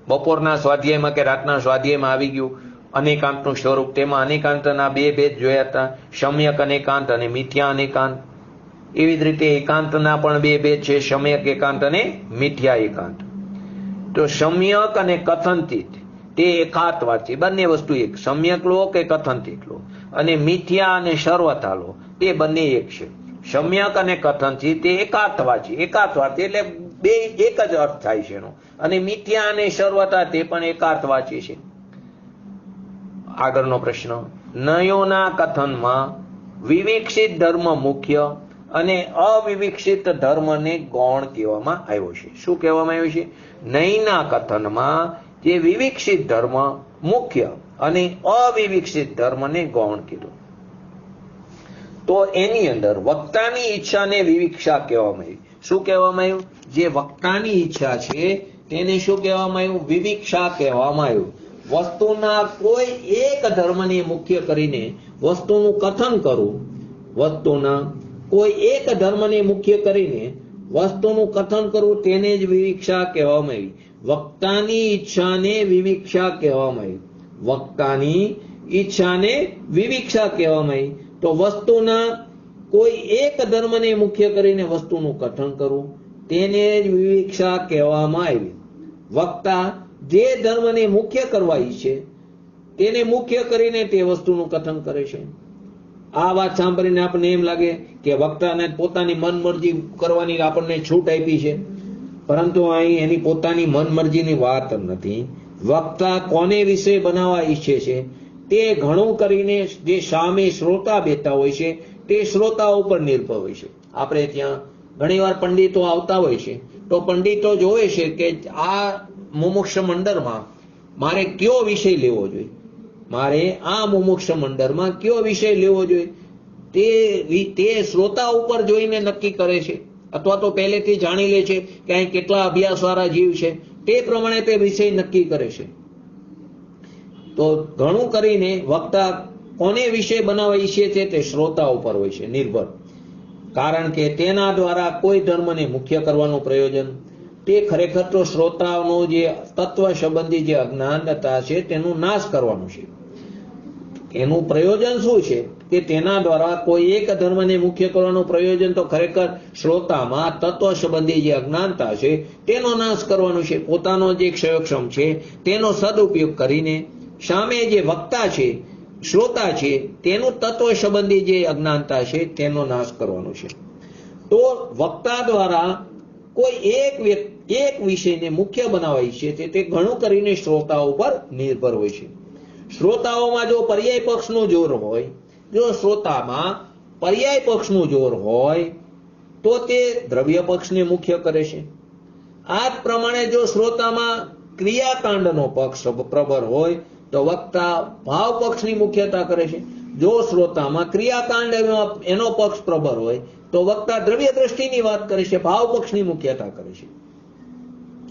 બપોરના સ્વાધ્યાયમાં કે રાતના સ્વાધ્યાયમાં આવી ગયું અનેકાંતનું સ્વરૂપ. તેમાં અનેકાંતના બે ભેદ જોયા હતા, સમ્યક અનેકાંત અને મિથ્યા અનેકાંત. એવી જ રીતે એકાંતના પણ બે ભેદ છે, સમ્યક એકાંત અને મિથ્યા એકાંત. તો સમ્યક અને કથનથી તે એકાત્વાચી, બંને વસ્તુ એક. સમ્યક લો કે કથનથી લો, અને મિથ્યા અને સર્વથા લો તે બંને એક છે. સમ્યક અને કથનથી તે એકાત્વાચી, એકાત્વાચી એટલે બે એક જ અર્થ થાય છે એનો, અને મિથ્યા અને સર્વથા તે પણ એકાત્વાચી છે. આગળનો પ્રશ્ન, નયોના કથનમાં વિવિક્ષિત ધર્મ મુખ્ય અને અવિવિક્ષિત ધર્મને ગૌણ કહેવામાં આવ્યો છે. શું કહેવામાં આવ્યું છે? નયના કથનમાં જે વિવિક્ષિત ધર્મ મુખ્ય અને અવિવિક્ષિત ધર્મને ગૌણ કીધું. તો એની અંદર વક્તાની ઈચ્છાને વિવિક્ષા કહેવામાં આવી. શું કહેવામાં આવ્યું? જે વક્તાની ઈચ્છા છે તેને શું કહેવામાં આવ્યું? વિવિક્ષા કહેવામાં આવ્યું. વસ્તુના કોઈ એક ધર્મને મુખ્ય કરીને વસ્તુનું કથન કરવું, વસ્તુના કોઈ એક ધર્મને મુખ્ય કરીને વસ્તુનું કથન કરવું તેને જ વિવિક્ષા કહેવામાં આવી. વક્તાની ઈચ્છાને વિવિક્ષા કહેવામાં આવી. વક્તાની ઈચ્છાને વિવિક્ષા કહેવામાં આવી. તો વસ્તુના કોઈ એક ધર્મને મુખ્ય કરીને વસ્તુનું કથન કરવું તેને જ વિવિક્ષા કહેવામાં આવી. વક્તા જે ધર્મને મુખ્ય કરવા ઈચ્છે તેને મુખ્ય કરીને તે વસ્તુનું કથન કરે છે. આ વાત સાંભળીને આપણને એમ લાગે કે વક્તાને પોતાની મનમરજી કરવાની આપણને છૂટ આપી છે, પરંતુ અહીં એની પોતાની મનમરજીની વાત નથી. વક્તા કોને વિશે બનાવવા ઈચ્છે છે તે ઘણું કરીને જે સામે શ્રોતા બેઠા હોય છે તે શ્રોતાઓ ઉપર નિર્ભર હોય છે. આપણે ત્યાં ઘણીવાર પંડિતો આવતા હોય છે, તો પંડિતો જોવે છે કે આ મુમુક્ષ મંડળમાં મારે કયો વિષય લેવો જોઈએ, મારે આ મુમુક્ષ મંડળમાં કયો વિષય લેવો જોઈએ તે શ્રોતા ઉપર જોઈને નક્કી કરે છે, અથવા તો પહેલેથી જાણી લે છે કે અહીં કેટલા અભ્યાસવાળા જીવ છે, તે પ્રમાણે તે વિષય નક્કી કરે છે. તો ઘણું કરીને વક્તા કોને વિષય બનાવવા ઈચ્છે છે તે શ્રોતા ઉપર હોય છે નિર્ભર, કારણ કે તેના દ્વારા કોઈ ધર્મને મુખ્ય કરવાનું પ્રયોજન તે ખરેખર તો શ્રોતાઓનું જે તત્વ સંબંધી જે અજ્ઞાનતા છે તેનો નાશ કરવાનું છે. એનું પ્રયોજન શું છે કે તેના દ્વારા કોઈ એક ધર્મને મુખ્ય કરવાનું પ્રયોજન તો ખરેખર શ્રોતામાં તત્વ સંબંધી જે અજ્ઞાનતા છે તેનો નાશ કરવાનું છે. પોતાનો જે ક્ષયક્ષમ છે તેનો સદુપયોગ કરીને સામે જે વક્તા છે, શ્રોતા છે, તેનું તત્વ સંબંધી જે અજ્ઞાનતા છે તેનો નાશ કરવાનો છે. તો વક્તા દ્વારા કોઈ એક વિષયને મુખ્ય બનાવવા ઈચ્છે છે તે ઘણું કરીને શ્રોતાઓ પર નિર્ભર હોય છે. શ્રોતાઓમાં જો પર્યાય પક્ષનું જોર હોય, જો શ્રોતામાં પર્યાય પક્ષનું જોર હોય તો તે દ્રવ્ય પક્ષને મુખ્ય કરે છે. આ જ પ્રમાણે જો શ્રોતામાં ક્રિયાકાંડનો પક્ષ પ્રબળ હોય તો વક્તા ભાવ પક્ષની મુખ્યતા કરે છે. જો શ્રોતામાં ક્રિયાકાંડ એનો પક્ષ પ્રબળ હોય તો વક્તા દ્રવ્ય દ્રષ્ટિની વાત કરે છે, ભાવ પક્ષની મુખ્યતા કરે છે.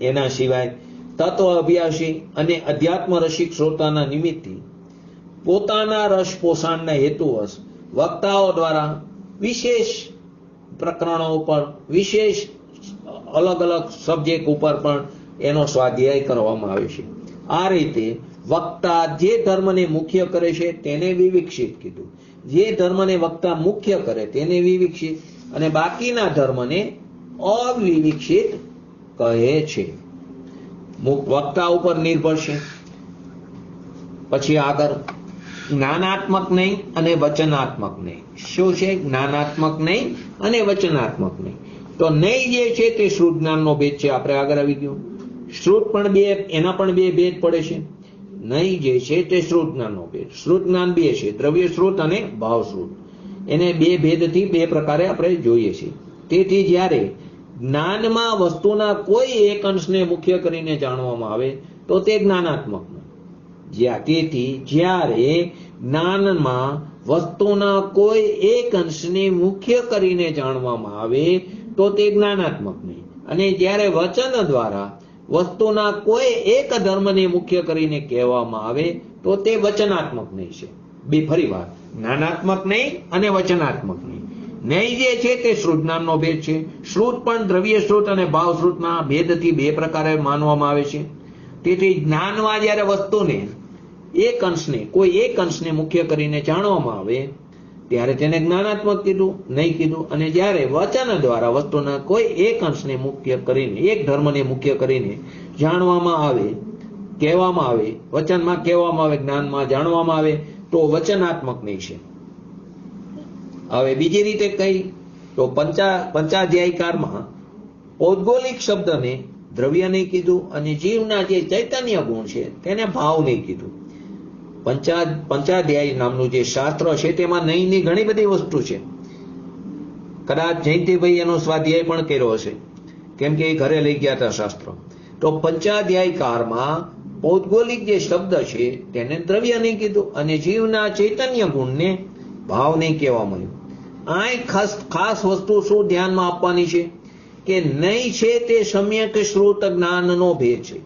એના સિવાય તત્વ અભ્યાસી અને અધ્યાત્મ રસિક શ્રોતાના નિમિત્તથી પોતાના રસ પોષણના હેતુવશ વક્તાઓ દ્વારા વિશેષ પ્રકરણો ઉપર, વિશેષ અલગ અલગ સબ્જેક્ટ ઉપર પણ એનો સ્વાધ્યાય કરવામાં આવે છે. આ રીતે વક્તા જે ધર્મને મુખ્ય કરે છે તેને વિવિક્ષિત કીધું, જે ધર્મને વક્તા મુખ્ય કરે તેને વિવિક્ષિત, અને બાકીના ધર્મને અવિવિક્ષિત કહે છે. વક્તા ઉપર નિર્ભર છે. પછી આગળ જ્ઞાનાત્મક નહીં અને વચનાત્મક નહીં. શું છે? જ્ઞાનાત્મક નહીં અને વચનાત્મક નહીં. તો નહીં જે છે તે શ્રુત જ્ઞાનનો ભેદ છે. આપણે આગળ આવી ગયું. શ્રુત પણ એના પણ બે ભેદ પડે છે. નહીં જે છે તે શ્રુત જ્ઞાનનો ભેદ. શ્રુત જ્ઞાન બે છે, દ્રવ્ય શ્રુત અને ભાવ શ્રુત. એને બે ભેદથી બે પ્રકારે આપણે જોઈએ છીએ. તેથી જ્યારે જ્ઞાનમાં વસ્તુના કોઈ એક અંશને મુખ્ય કરીને જાણવામાં આવે તો તે જ્ઞાનાત્મક. તેથી જ્યારે જ્ઞાનમાં વસ્તુના કોઈ એક અંશને મુખ્ય કરીને જાણવામાં આવે તો તે જ્ઞાનાત્મક નહીં, અને જ્યારે વચન દ્વારા વસ્તુના કોઈ એક ધર્મને મુખ્ય કરીને કહેવામાં આવે તો તે વચનાત્મક નહીં છે. ફરી વાર, જ્ઞાનાત્મક નહીં અને વચનાત્મક નહીં. નહીં જે છે તે શ્રુત જ્ઞાનનો ભેદ છે. શ્રુત પણ દ્રવ્ય શ્રુત અને ભાવ શ્રુતના ભેદથી બે પ્રકારે માનવામાં આવે છે. તેથી જ્ઞાનમાં જ્યારે વસ્તુને કોઈ એક અંશને મુખ્ય કરીને જાણવામાં આવે ત્યારે તેને જ્ઞાનાત્મક કીધું, નહીં કીધું. અને જ્યારે વચન દ્વારા વસ્તુના કોઈ એક અંશને મુખ્ય કરીને, એક ધર્મને મુખ્ય કરીને જાણવામાં આવે, કહેવામાં આવે, વચનમાં કહેવામાં આવે, જ્ઞાનમાં જાણવામાં આવે તો વચનાત્મક નહીં છે. હવે બીજી રીતે કઈ તો પંચાધ્યાયકારમાં ઔદ્ગોલિક શબ્દને દ્રવ્ય નહીં કીધું, અને જીવના જે ચૈતન્ય ગુણ છે તેને ભાવ નહીં કીધું. પંચાધ્યાય નામનું જે શાસ્ત્ર છે તેમાં નહીંની ઘણી બધી વસ્તુ છે. કદાચ જયંતિભાઈ એનો સ્વાધ્યાય પણ કર્યો હશે, કેમ કે એ ઘરે લઈ ગયા હતા શાસ્ત્ર. તો પંચાધ્યાયકારમાં ઔદ્ગોલિક જે શબ્દ છે તેને દ્રવ્ય નહીં કીધું, અને જીવના ચૈતન્ય ગુણને ભાવ નહીં કહેવામાં આવ્યું. આ ખાસ વસ્તુ શું ધ્યાનમાં આપવાની છે કે નહીં છે તે સમ્યક શ્રુત જ્ઞાનનો ભેદ છે.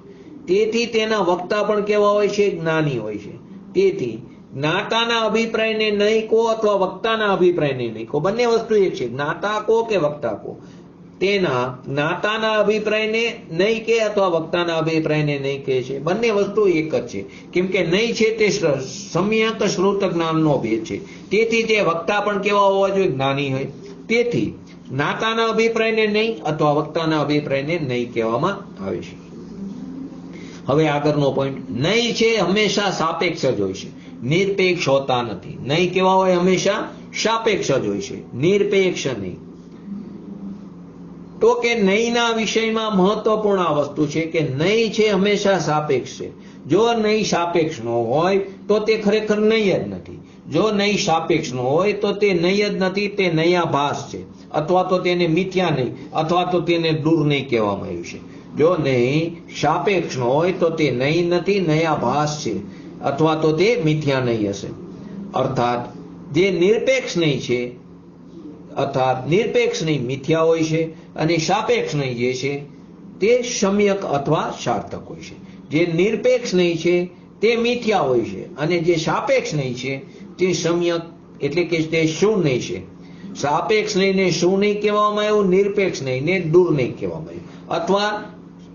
તેથી તેના વક્તા પણ કેવા હોય છે? જ્ઞાની હોય છે. તેથી જ્ઞાતાના અભિપ્રાયને નહીં કહો અથવા વક્તાના અભિપ્રાયને નહીં કહો, બંને વસ્તુ એક છે. જ્ઞાતા કહો કે વક્તા કહો, તેના જ્ઞાતાના અભિપ્રાયને નહીં કે અથવા વક્તાના અભિપ્રાયને નહીં કહે છે, બંને વસ્તુ એક જ છે. કેમ કે નહીં છે તે સમ્યક શ્રુત જ્ઞાનનો ભેદ છે. તેથી તે વક્તા પણ કેવા હોવા જોઈએ? જ્ઞાની હોય. તેથી જ્ઞાતાના અભિપ્રાયને નહીં અથવા વક્તાના અભિપ્રાયને નહીં કહેવામાં આવે છે. હવે આગળનો પોઈન્ટ, નહીં છે હંમેશા સાપેક્ષ જ હોય છે, નિરપેક્ષ હોતા નથી. નહીં કેવા હોય? હંમેશા સાપેક્ષ જ હોય છે, નિરપેક્ષ નહીં. તો કે નહીંના વિષયમાં મહત્વપૂર્ણ આ વસ્તુ છે કે નહીં છે હંમેશા સાપેક્ષ છે. જો નહીં સાપેક્ષ નો હોય તો તે ખરેખર નહીં જ નથી. જો નહીં સાપેક્ષ નો હોય તો તે નહીં જ નથી, તે નયાભાસ છે, અથવા તો તેને મિથ્યા નહીં અથવા તો તેને દૂર નહીં કહેવામાં આવ્યું છે. જો નહીં સાપેક્ષ નો હોય તો તે નહીં નથી, નયાભાસ છે, અથવા તો તે મિથ્યા નહીં હશે. અર્થાત જે નિરપેક્ષ નહીં છે, અર્થાત નિરપેક્ષ નહીં મિથ્યા હોય છે, અને સાપેક્ષ નહીં જે છે તે સમ્યક અથવા સાર્થક હોય છે. જે નિરપેક્ષ નહીં છે તે મિથ્યા હોય છે, અને જે સાપેક્ષ નહીં છે તે સમ્યક એટલે કે તે શું નહીં છે. સાપેક્ષ નહીં ને શું નહીં કહેવામાં આવ્યું, નિરપેક્ષ નહીં ને દૂર નહીં કહેવામાં આવ્યું, અથવા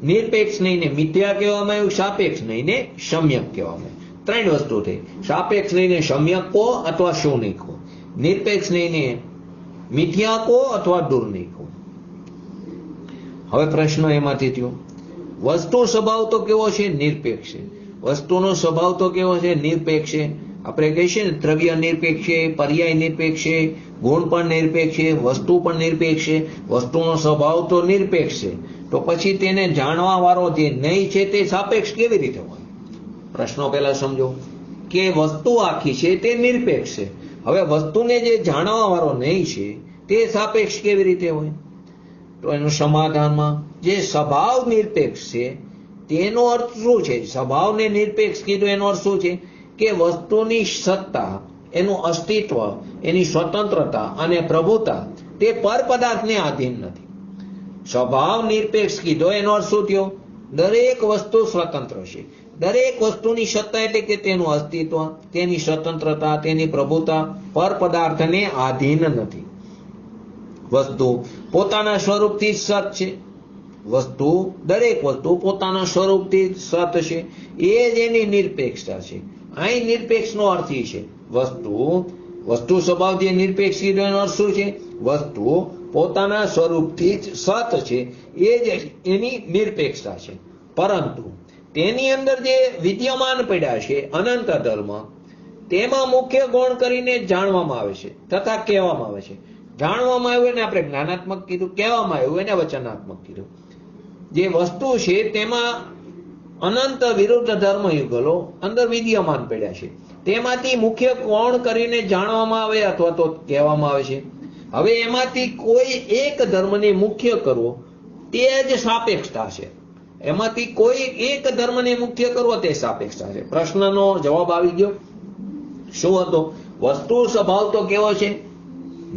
નિરપેક્ષ નહીં ને મિથ્યા કહેવામાં આવ્યું, સાપેક્ષ નહીં ને સમ્યક કહેવામાં આવ્યું. ત્રણ વસ્તુ થઈ. સાપેક્ષ નહીં ને સમ્યક કહો અથવા શું નહીં કહો, નિરપેક્ષ નહીં ને મિથ્યા કહો અથવા દૂર નહીં કહો. હવે પ્રશ્ન એમાંથી થયો, વસ્તુ સ્વભાવ તો કેવો છે? નિરપેક્ષ છે. વસ્તુનો સ્વભાવ તો કેવો છે? નિરપેક્ષ છે. આપણે કહીએ ને દ્રવ્ય નિરપેક્ષ છે, પર્યાય નિરપેક્ષ છે, ગુણ પણ નિરપેક્ષ છે, વસ્તુ પણ નિરપેક્ષ છે. વસ્તુનો સ્વભાવ તો નિરપેક્ષ છે, તો પછી તેને જાણવા વાળો જે નહીં છે તે સાપેક્ષ કેવી રીતે હોય? પ્રશ્નો પહેલા સમજો કે વસ્તુ આખી છે તે નિરપેક્ષ છે. હવે વસ્તુને જે જાણવા વાળો નહીં છે તે સાપેક્ષ કેવી રીતે હોય? તો એનું સમાધાનમાં જે સ્વભાવ નિરપેક્ષ છે તેનો અર્થ શું છે? સ્વભાવને નિરપેક્ષ કીધું એનો અર્થ શું છે? કે વસ્તુની સત્તા, એનું અસ્તિત્વ, એની સ્વતંત્રતા અને પ્રભુતા તે પર પદાર્થને આધીન નથી. સ્વભાવ નિરપેક્ષ કીધો એનો અર્થ શું થયો? દરેક વસ્તુ સ્વતંત્ર છે. દરેક વસ્તુની સત્તા એટલે કે તેનું અસ્તિત્વ, તેની સ્વતંત્રતા, તેની પ્રભુતા પર પદાર્થને આધીન નથી. વસ્તુ પોતાના સ્વરૂપથી સત છે. દરેક વસ્તુ પોતાના સ્વરૂપથી સત છે. એ જ એની નિરપેક્ષતા છે. અહીં નિરપેક્ષનો અર્થ એ છે, વસ્તુ સ્વભાવ જે નિરપેક્ષ કીધો એનો અર્થ શું છે? વસ્તુ પોતાના સ્વરૂપથી જ સત છે, એ જ એની નિરપેક્ષતા છે. પરંતુ તેની અંદર જે વિદ્યમાન પડ્યા છે અનંત ધર્મ, તેમાં મુખ્ય ગુણ કરીને જાણવામાં આવે છે તથા કહેવામાં આવે છે. જાણવામાં આવ્યું એને આપણે જ્ઞાનાત્મક કીધું, કહેવામાં આવ્યું એને વચનાત્મક કીધું. જે વસ્તુ છે તેમાં અનંત વિરુદ્ધ ધર્મ યુગલો અંદર વિદ્યમાન પડ્યા છે, તેમાંથી મુખ્ય કોણ કરીને જાણવામાં આવે અથવા તો કહેવામાં આવે છે. હવે એમાંથી કોઈ એક ધર્મને મુખ્ય કરવો તે જ સાપેક્ષતા છે. એમાંથી કોઈ એક ધર્મને મુખ્ય કરવો તે સાપેક્ષતા છે. પ્રશ્નનો જવાબ આવી ગયો. શું હતો? વસ્તુ સ્વભાવ તો કેવો છે?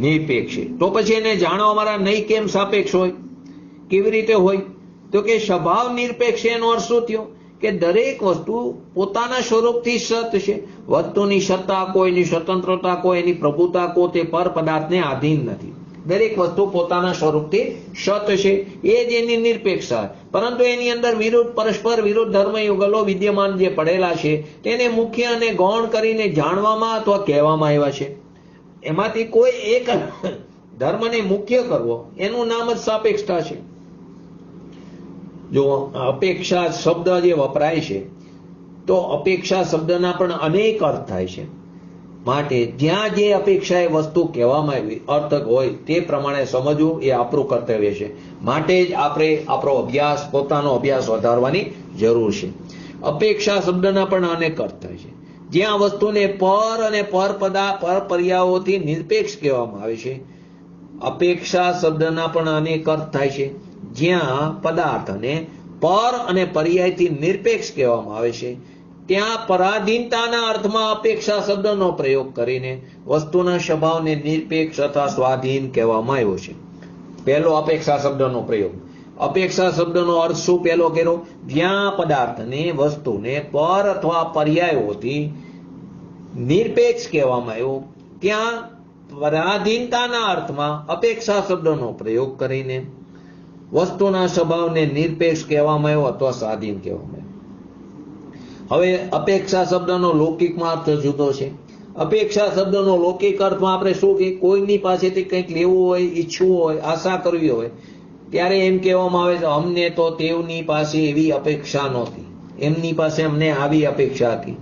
નિરપેક્ષ છે. તો પછી એને જાણવા વાળા નહીં કેમ સાપેક્ષ હોય? કેવી રીતે હોય? તો કે સ્વભાવ નિરપેક્ષ એનો અર્થ શું થયો? કે દરેક વસ્તુ પોતાના સ્વરૂપથી સત છે. વસ્તુની સત્તા, કોઈની સ્વતંત્રતા, કોઈની પ્રભુતા, કોઈ તે પર પદાર્થને આધીન નથી. દરેક વસ્તુ પોતાના સ્વરૂપથી સત છે, એ જ એની નિરપેક્ષતા. પરંતુ એની અંદર પરસ્પર વિરુદ્ધ ધર્મ યુગલો વિદ્યમાન જે પડેલા છે તેને મુખ્ય અને ગૌણ કરીને જાણવામાં અથવા કહેવામાં આવ્યા છે. એમાંથી કોઈ એક ધર્મને મુખ્ય કરવો એનું નામ જ સાપેક્ષતા છે. જો અપેક્ષા શબ્દ જે વપરાય છે તો અપેક્ષા શબ્દના પણ અનેક અર્થ થાય છે. માટે જ્યાં જે અપેક્ષા એ વસ્તુ કહેવામાં આવી અર્થક હોય તે પ્રમાણે સમજવું એ આપણું કર્તવ્ય છે. માટે જ આપણે આપણો પોતાનો અભ્યાસ વધારવાની જરૂર છે. અપેક્ષા શબ્દના પણ અનેક અર્થ થાય છે. જ્યાં વસ્તુને પર અને પર પર્યાયોથી નિરપેક્ષ કહેવામાં આવે છે. અપેક્ષા શબ્દના પણ અનેક અર્થ થાય છે. જ્યાં પદાર્થને પર અને પર્યાયથી નિરપેક્ષ કહેવામાં આવે છે ત્યાં પરાધીનતાના અર્થમાં અપેક્ષા શબ્દનો પ્રયોગ કરીને વસ્તુના સ્વભાવને નિરપેક્ષ અથવા સ્વાધીન કહેવામાં આવ્યો છે. પહેલો અપેક્ષા શબ્દનો પ્રયોગ. અપેક્ષા શબ્દનો અર્થ શું પહેલો કર્યો? જ્યાં પદાર્થને વસ્તુને પર અથવા પર્યાયોથી નિરપેક્ષ કહેવામાં આવ્યો, ત્યાં પરાધીનતાના અર્થમાં અપેક્ષા શબ્દનો પ્રયોગ કરીને વસ્તુના સ્વભાવને નિરપેક્ષ કહેવામાં આવ્યો અથવા સ્વાધીન કહેવામાં આવ્યો. હવે અપેક્ષા શબ્દનો લૌકિકમાં અર્થ જુદો છે. અપેક્ષા શબ્દનો લૌકિક અર્થમાં આપણે શું કે કોઈની પાસેથી કંઈક લેવું હોય, ઈચ્છવું હોય, આશા કરવી હોય, ત્યારે એમ કહેવામાં આવે છે અમને તો તેઓની પાસે એવી અપેક્ષા નહોતી, એમની પાસે અમને આવી અપેક્ષા હતી.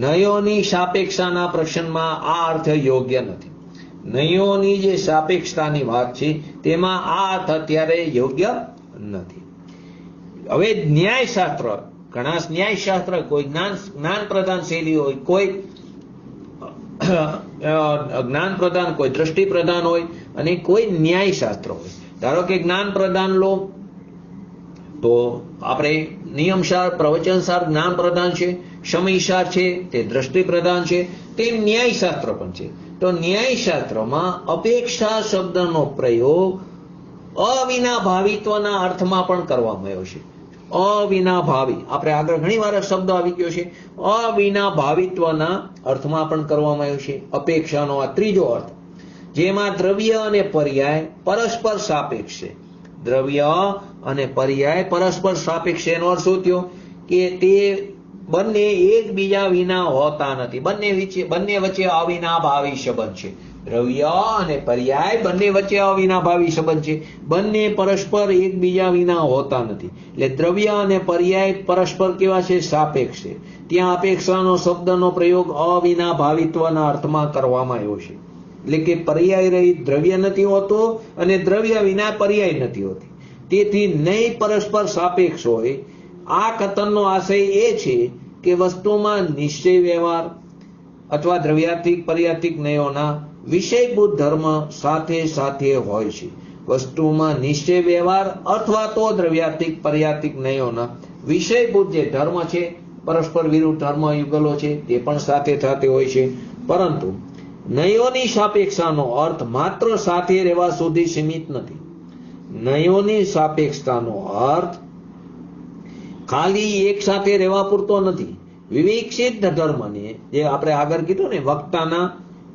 નયોની સાપેક્ષાના પ્રશ્નમાં આ અર્થ યોગ્ય નથી. નયોની જે સાપેક્ષતાની વાત છે તેમાં આ અર્થ અત્યારે યોગ્ય નથી. હવે ન્યાયશાસ્ત્ર, ઘણા ન્યાયશાસ્ત્ર, કોઈ જ્ઞાન પ્રધાન શૈલી હોય, કોઈ જ્ઞાન પ્રધાન, કોઈ દ્રષ્ટિ પ્રધાન હોય અને કોઈ ન્યાયશાસ્ત્ર હોય. ધારો કે જ્ઞાન પ્રધાન લો તો આપણે નિયમસાર, પ્રવચનસાર જ્ઞાન પ્રધાન છે, સમયસાર છે તે દ્રષ્ટિ પ્રધાન છે, તે ન્યાયશાસ્ત્ર પણ છે. તો ન્યાયશાસ્ત્રમાં અપેક્ષા શબ્દનો પ્રયોગ અવિનાભાવિત્વના અર્થમાં પણ કરવામાં આવ્યો છે. અવિનાભાવી, આપણે આગળ ઘણી વાર શબ્દ આવી ગયો છે. અવિનાભાવિત્વના અર્થમાં પણ કરવામાં આવ્યો છે અપેક્ષાનો આ ત્રીજો અર્થ, જેમાં દ્રવ્ય અને પર્યાય પરસ્પર સાપેક્ષ છે. દ્રવ્ય અને પર્યાય પરસ્પર સાપેક્ષ, એનો અર્થ શું થયો કે તે બંને એકબીજા વિના હોતા નથી. બંને વચ્ચે અવિનાભાવી સંબંધ છે. દ્રવ્ય અને પર્યાય બંને વચ્ચે અવિનાભાવી સંબંધ છે. બંને પરસ્પર એકબીજા વિના હોતા નથી. એટલે દ્રવ્ય અને પર્યાય પરસ્પર કેવા છે? સાપેક્ષ છે. ત્યાં અપેક્ષાનો શબ્દનો પ્રયોગ અવિનાભાવિત્વના અર્થમાં કરવામાં આવ્યો છે. એટલે કે પર્યાય રહિત દ્રવ્ય નથી હોતો અને દ્રવ્ય વિના પર્યાય નથી હોતી. તેથી નહીં પરસ્પર સાપેક્ષ હોય. આ કથનનો આશય એ છે કે વસ્તુમાં નિશ્ચય વ્યવહાર અથવા દ્રવ્યાર્થિક પર્યાર્થિક નયોના વિષયભૂત ધર્મ સાથે સાથે હોય છે. વસ્તુમાં નિશ્ચય વ્યવહાર અથવા તો દ્રવ્યાર્થિક પર્યાર્થિક નયોના વિષયભૂત જે ધર્મ છે, પરસ્પર વિરુદ્ધ ધર્મ યુગલો છે, તે પણ સાથે સાથે હોય છે. પરંતુ નયોની સાપેક્ષાનો અર્થ માત્ર સાથે રહેવા સુધી સીમિત નથી. નયોની સાપેક્ષતાનો અર્થ ખાલી એક સાથે રહેવા પૂરતો નથી. વિવિક્ષિત ધર્મને, જે આપણે આગળ કીધું ને, વક્તાના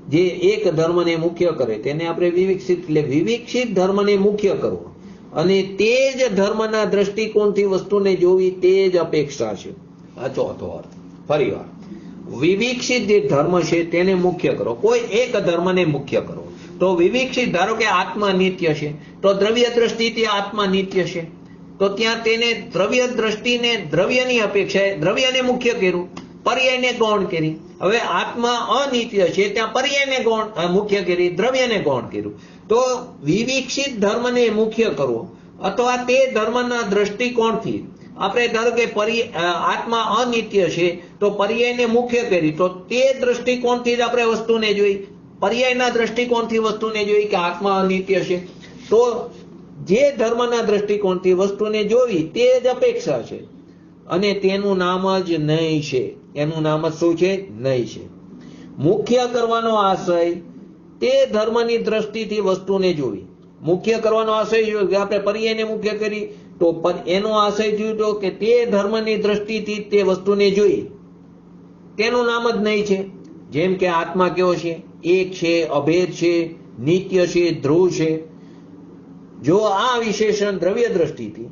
જે એક ધર્મને મુખ્ય કરે તેને આપણે વિવિક્ષિત, એટલે વિવિક્ષિત ધર્મને મુખ્ય કરવો અને તે જ ધર્મના દ્રષ્ટિકોણથી વસ્તુને જોવી, તે જ અપેક્ષા છે. આ ચોથો અર્થ. ફરી વાર, વિવિક્ષિત જે ધર્મ છે તેને મુખ્ય કરો, કોઈ એક ધર્મને મુખ્ય કરો. તો વિવિક્ષિત, ધારો કે આત્મા નિત્ય છે, તો દ્રવ્ય દ્રષ્ટિથી આત્મા નિત્ય છે, તો ત્યાં તેને દ્રવ્ય દ્રષ્ટિને દ્રવ્યની અપેક્ષાએ દ્રવ્યને મુખ્ય કર્યું, પર્યાયને ગૌણ કરી. હવે આત્મા અનિત્ય છે, ત્યાં પર્યાયને મુખ્ય કરી, દ્રવ્યને ગૌણ કર્યું. તો વિવિક્ષિત ધર્મને મુખ્ય કરવો અથવા તે ધર્મના દ્રષ્ટિકોણથી આપણે ધારો કે આત્મા અનિત્ય છે તો પર્યાયને મુખ્ય કરી, તો તે દ્રષ્ટિકોણથી જ આપણે વસ્તુને જોઈ, પર્યાયના દ્રષ્ટિકોણથી વસ્તુને જોઈ કે આત્મા અનિત્ય છે. તો જે ધર્મના દ્રષ્ટિકોણથી વસ્તુને જોવી તે જ અપેક્ષા છે અને તેનું નામ જ નય છે. એનું નામ જ શું છે? નય છે. મુખ્ય કરવાનો આશય તે ધર્મની દ્રષ્ટિથી વસ્તુને જોવી. મુખ્ય કરવાનો આશય આપણે પર્યાયને મુખ્ય કરી તો એનો આશય થયો કે તે ધર્મની દ્રષ્ટિથી તે વસ્તુને જોઈ, તેનું નામ જ નય છે. જેમ કે આત્મા કેવો છે? એક છે, અભેદ છે, નિત્ય છે, ધ્રુવ છે. જો આ વિશેષણ દ્રવ્ય દ્રષ્ટિથી,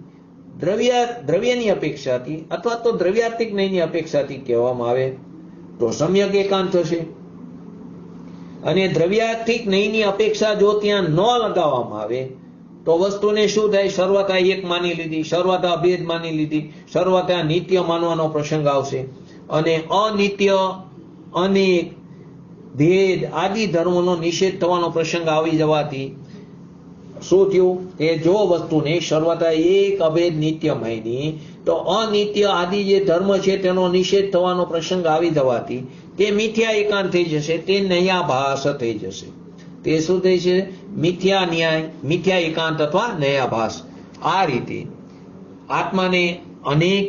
દ્રવ્યની અપેક્ષાથી અથવા તો દ્રવ્યાર્થિક નયની અપેક્ષાથી કહેવામાં આવે તો સમ્યક એકાંત થશે. અને દ્રવ્યાર્થિક નયની અપેક્ષા જો ત્યાં ન લગાવવામાં આવે તો વસ્તુને શું થાય? સર્વથા એક માની લીધી, સર્વથા અભેદ માની લીધી, સર્વથા નિત્ય માનવાનો પ્રસંગ આવશે અને અનિત્ય, અનેક, ભેદ આદિ ધર્મોનો નિષેધ થવાનો પ્રસંગ આવી જવાથી શું થયું? એ જો વસ્તુને સર્વથા એક અભેદ નિત્ય માની તો અનિત્ય આદિ જે ધર્મ છે તેનો નિષેધ થવાનો પ્રસંગ આવી જવાથી તે મિથ્યા એકાંત થઈ જશે, તે નયાભાસ થઈ જશે. તે શું થઈ છે? મિથ્યા ન્યાય, મિથ્યા એકાંત અથવા નયાભાસ. આ રીતે આત્માને અનેક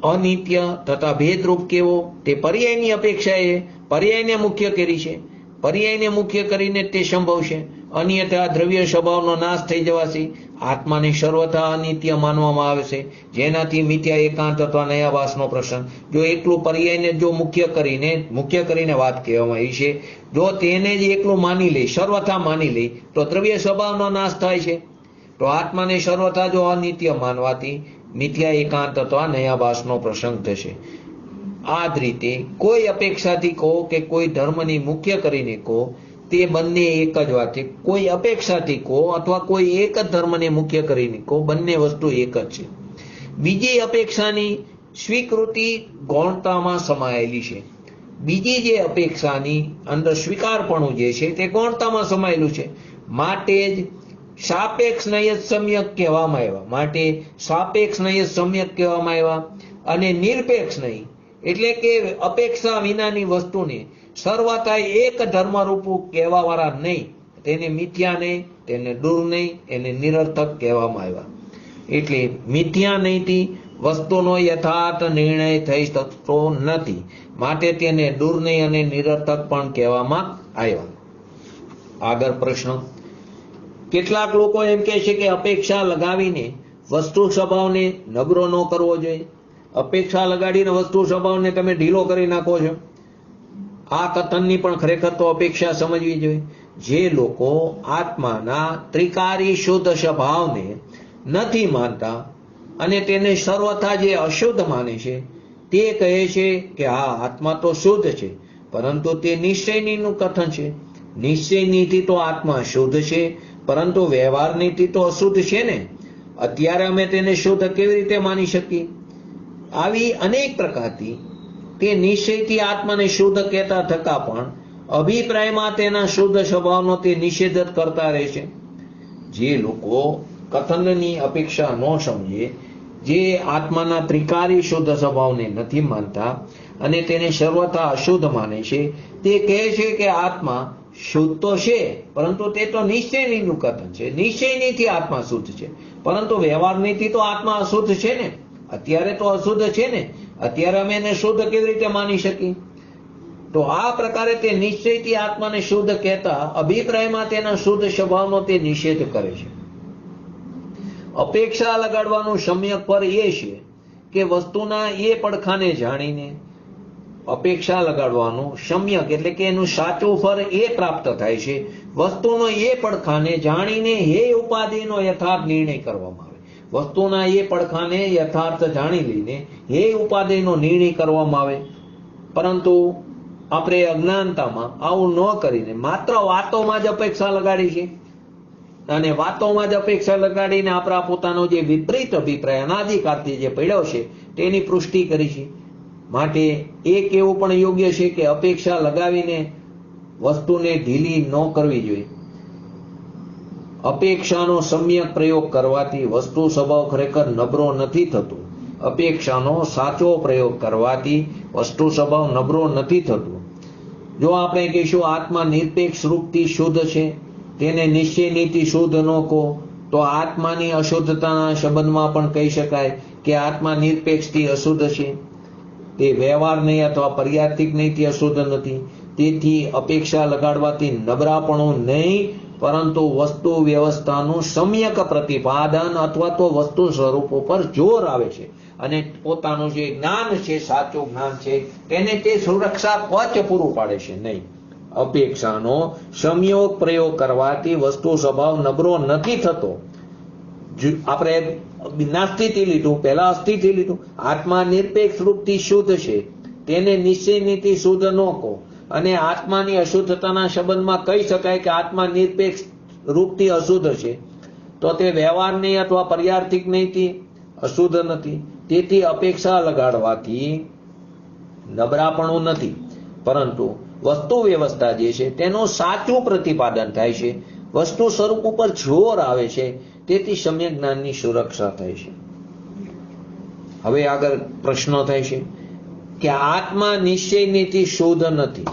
અનિત્ય તથા ભેદરૂપ કેવો? તે પર્યાયની અપેક્ષાએ પર્યાયને મુખ્ય કરી છે. પર્યાયને મુખ્ય કરીને તે સંભવશે. અન્યથા દ્રવ્ય સ્વભાવનો નાશ થઈ જવાશે. આત્માને સર્વથા અનિત્ય માનવામાં આવે છે, જેનાથી મિથ્યા એકાંત અથવા નયાભાસનો પ્રસંગ. જો એકલું પર્યાયને જો મુખ્ય કરીને વાત કહેવામાં આવી છે, જો તેને જ એકલું માની લે, સર્વથા માની લે, તો દ્રવ્ય સ્વભાવનો નાશ થાય છે. તો આત્માને સર્વથા જો અનિત્ય માનવાથી મિથ્યા એકાંત અથવા નયાભાસનો પ્રસંગ થશે. આ જ રીતે કોઈ અપેક્ષાથી કહો કે કોઈ ધર્મની મુખ્ય કરીને કહો, તે બંને એક જ વાત છે. કોઈ અપેક્ષાથી કહો અથવા કોઈ એક જ ધર્મને મુખ્ય કરીને કહો, બંને વસ્તુ એક જ છે. બીજી અપેક્ષાની સ્વીકૃતિ ગૌણતામાં સમાયેલી છે. બીજી જે અપેક્ષાની અંદર સ્વીકારપણું જે છે તે ગૌણતામાં સમાયેલું છે. માટે જ સાપેક્ષ નયત સમ્યક કહેવામાં આવ્યા. અને નિરપેક્ષ નહીં, એટલે કે અપેક્ષા વિનાની વસ્તુને સર્વથા એક ધર્મરૂપું કહેવા વાળા નહીં, તેને મિથ્યા નહીં, તેને દૂર નહીં, એને નિરર્થક કહેવામાં આવ્યા. એટલે મિથ્યા નહીંથી વસ્તુનો યથાર્થ નિર્ણય થઈ શકતો નથી, માટે તેને દૂર નહીં અને નિરર્થક પણ કહેવામાં આવ્યા. આગળ પ્રશ્ન. કેટલાક લોકો એમ કહે છે કે અપેક્ષા લગાવીને વસ્તુ સ્વભાવને નબળો ન કરવો જોઈએ. અપેક્ષા લગાડીને વસ્તુ સ્વભાવને તમે ઢીલો કરી નાખો છો. આ કથનની પણ ખરેખર તો અપેક્ષા સમજવી જોઈએ. જે લોકો આત્માના ત્રિકારી શુદ્ધ સ્વભાવને નથી માનતા અને તેને સર્વથા જે અશુદ્ધ માને છે, તે કહે છે કે હા, આત્મા તો શુદ્ધ છે, પરંતુ તે નિશ્ચયનીનું કથન છે. નિશ્ચયનીથી તો આત્મા શુદ્ધ છે, પરંતુ વ્યવહારનીથી તો અશુદ્ધ છે ને. અત્યારે અમે તેને શુદ્ધ કેવી રીતે માની શકીએ? આવી અનેક પ્રકારથી તે નિશ્ચયથી આત્માને શુદ્ધ કહેતા થતા પણ અભિપ્રાયમાં તેના શુદ્ધ સ્વભાવનો તે નિષેધ જ કરતા રહે છે. જે લોકો કથનની અપેક્ષા ન સમજે, જે આત્માના ત્રિકારી શુદ્ધ સ્વભાવને નથી માનતા અને તેને સર્વથા અશુદ્ધ માને છે, તે કહે છે કે આત્મા શુદ્ધ તો છે, પરંતુ તે તો નિશ્ચયનીનું કથન છે. નિશ્ચયનીથી આત્મા શુદ્ધ છે, પરંતુ વ્યવહારનીથી તો આત્મા અશુદ્ધ છે ને. અત્યારે તો અશુદ્ધ છે ને. અત્યારે અમે એને શુદ્ધ કેવી રીતે માની શકીએ? તો આ પ્રકારે તે નિશ્ચયથી આત્માને શુદ્ધ કહેતા અભિપ્રાયમાં તેના શુદ્ધ સ્વભાવનો તે નિષેધ કરે છે. અપેક્ષા લગાડવાનું સમ્યક પર એ છે કે વસ્તુના એ પડખાને જાણીને, અપેક્ષા લગાડવાનું સમ્યક એટલે કે એનું સાચું ફળ એ પ્રાપ્ત થાય છે. વસ્તુનો એ પડખાને જાણીને હે ઉપાધિનો યથાર્થ નિર્ણય કરવામાં આવે. વસ્તુના એ પડખાને યથાર્થ જાણી લઈને હે ઉપાધિનો નિર્ણય કરવામાં આવે. પરંતુ આપણે અજ્ઞાનતામાં આવું ન કરીને માત્ર વાતોમાં જ અપેક્ષા લગાડી છે, અને વાતોમાં જ અપેક્ષા લગાડીને આપણા પોતાનો જે વિપરીત અભિપ્રાય અનાદિકાળથી જે પડ્યો છે તેની પુષ્ટિ કરી છે. માટે એ કહેવું પણ યોગ્ય છે કે અપેક્ષા લગાવીને વસ્તુને ઢીલી ન કરવી જોઈએ. અપેક્ષાનો સમ્યક પ્રયોગ કરવાથી વસ્તુ સ્વભાવ ખરેખર નબળો નથી થતો. અપેક્ષાનો સાચો પ્રયોગ કરવાથી વસ્તુ સ્વભાવ નબળો નથી થતો. જો આપણે કહીશું આત્મા નિરપેક્ષ રૂપથી શુદ્ધ છે, તેને નિશ્ચયનીથી શુદ્ધ ન કહો, તો આત્માની અશુદ્ધતાના સંબંધમાં પણ કહી શકાય કે આત્મા નિરપેક્ષથી અશુદ્ધ છે. તે વ્યવહાર નહીં અથવા પર્યાર્થિક નહીંથી અશુદ્ધ નથી. તેથી અપેક્ષા લગાડવાથી નબળાપણું નહીં, પરંતુ વસ્તુ વ્યવસ્થાનું સમ્યક પ્રતિપાદન અથવા તો વસ્તુ સ્વરૂપો પર જોર આવે છે, અને પોતાનું જે જ્ઞાન છે, સાચું જ્ઞાન છે, તેને તે સુરક્ષા કવચ પૂરું પાડે છે નહીં. અપેક્ષાનો સંયોગ પ્રયોગ કરવાથી વસ્તુ સ્વભાવ નબળો નથી થતો. આપણે નાસ્તિથી લીધું, પહેલા અસ્થિથી લીધું. આત્મા નિરપેક્ષ રૂપથી શુદ્ધ છે, તેને નિશ્ચયનીથી શુદ્ધ ન કહો, અને આત્માની અશુદ્ધતાના સંબંધમાં કહી શકાય કે આત્મા નિરપેક્ષ રૂપથી અશુદ્ધ છે, તો તે વ્યવહાર નહીં અથવા પર્યાર્થિક નહીંથી અશુદ્ધ નથી. તેથી અપેક્ષા લગાડવાથી નબળાપણું નથી, પરંતુ વસ્તુ વ્યવસ્થા જે છે તેનું સાચું પ્રતિપાદન થાય છે, વસ્તુ સ્વરૂપ ઉપર જોર આવે છે. તેથી સમ્યક જ્ઞાનની સુરક્ષા થાય છે. હવે આગળ પ્રશ્નો થાય છે કે આત્મા નિશ્ચયનીથી શુદ્ધ નથી,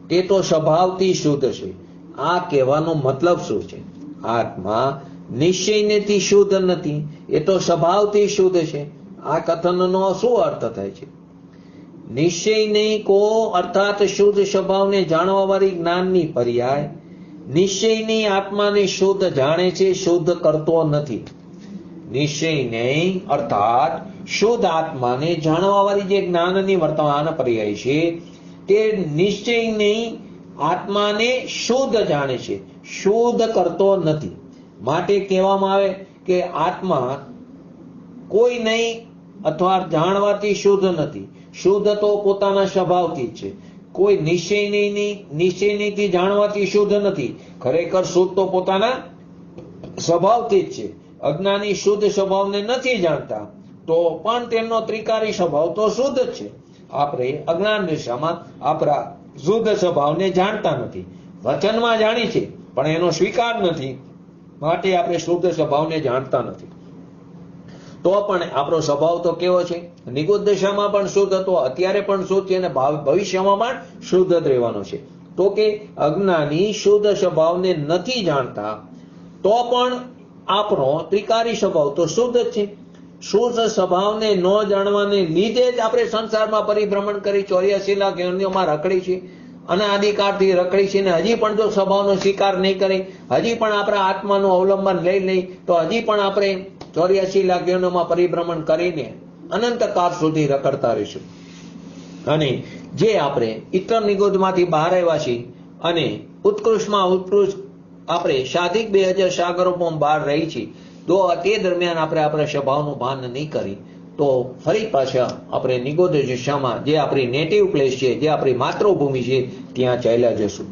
તે તો સ્વભાવથી શુદ્ધ છે. આ કહેવાનો મતલબ શું છે? આત્મા નિશ્ચયનીથી શુદ્ધ નથી, એ તો સ્વભાવથી શુદ્ધ છે. આ કથનનો શું અર્થ થાય છે? નિશ્ચય નહીં કો અર્થાત શુદ્ધ સ્વભાવને જાણવા વાળી જ્ઞાનની પર્યાય નિશ્ચયની આત્માને શુદ્ધ જાણે છે, શુદ્ધ કરતો નથી. નિશ્ચય નહીં અર્થાત શુદ્ધ આત્માને જાણવા વાળી જે જ્ઞાનની વર્તમાન પર્યાય છે તે નિશ્ચયની આત્માને શુદ્ધ જાણે છે, શુદ્ધ કરતો નથી. માટે કહેવામાં આવે કે આત્મા કોઈ નહીં અથવા જાણવાથી શુદ્ધ નથી. શુદ્ધ તો પોતાના સ્વભાવથી જ છે. કોઈ નિશ્ચયથી જાણવાથી શુદ્ધ નથી. ખરેખર શુદ્ધ તો પોતાના સ્વભાવથી જ છે. અજ્ઞાની શુદ્ધ સ્વભાવને નથી જાણતા તો પણ તેમનો ત્રિકારી સ્વભાવ તો શુદ્ધ જ છે. આપણે અજ્ઞાન દિશામાં આપણા શુદ્ધ સ્વભાવને જાણતા નથી. વચનમાં જાણી છે પણ એનો સ્વીકાર નથી, માટે આપણે શુદ્ધ સ્વભાવને જાણતા નથી. તો પણ આપણો સ્વભાવ તો કેવો છે? નિગુણ દશામાં પણ શુદ્ધ હતો, અત્યારે પણ શુદ્ધ છે અને ભવિષ્યમાં પણ શુદ્ધ જ રહેવાનો છે. તો કે અજ્ઞાની શુદ્ધ સ્વભાવને નથી જાણતા તો પણ આપણો ત્રિકારી સ્વભાવ તો શુદ્ધ જ છે. શુદ્ધ સ્વભાવને ન જાણવાને લીધે જ આપણે સંસારમાં પરિભ્રમણ કરી 84 લાખ યોનિઓમાં રખડી છે, અનાદિકાળથી રખડી છે ને હજી પણ જો સ્વભાવનો સ્વીકાર નહીં કરી, હજી પણ આપણા આત્માનું અવલંબન લઈ લઈ તો હજી પણ આપણે 84 લાખ યોનિઓમાં પરિભ્રમણ કરીને અનંતકાળ સુધી રખડતા રહીશું. અને જે આપણે ઇતર નિગોદમાંથી બહાર આવ્યા છીએ અને ઉત્કૃષ્ટમાં ઉત્કૃષ્ટ આપણે સાધિક 2000 સાગરોમાં બહાર રહી છીએ, તો તે દરમિયાન આપણે આપણા સ્વભાવનું ભાન નહીં કરી તો ફરી પાછા આપણે નિગોદ દિશામાં જે આપણી નેટિવ પ્લેસ છે, જે આપણી માતૃભૂમિ છે, ત્યાં ચાલ્યા જશું.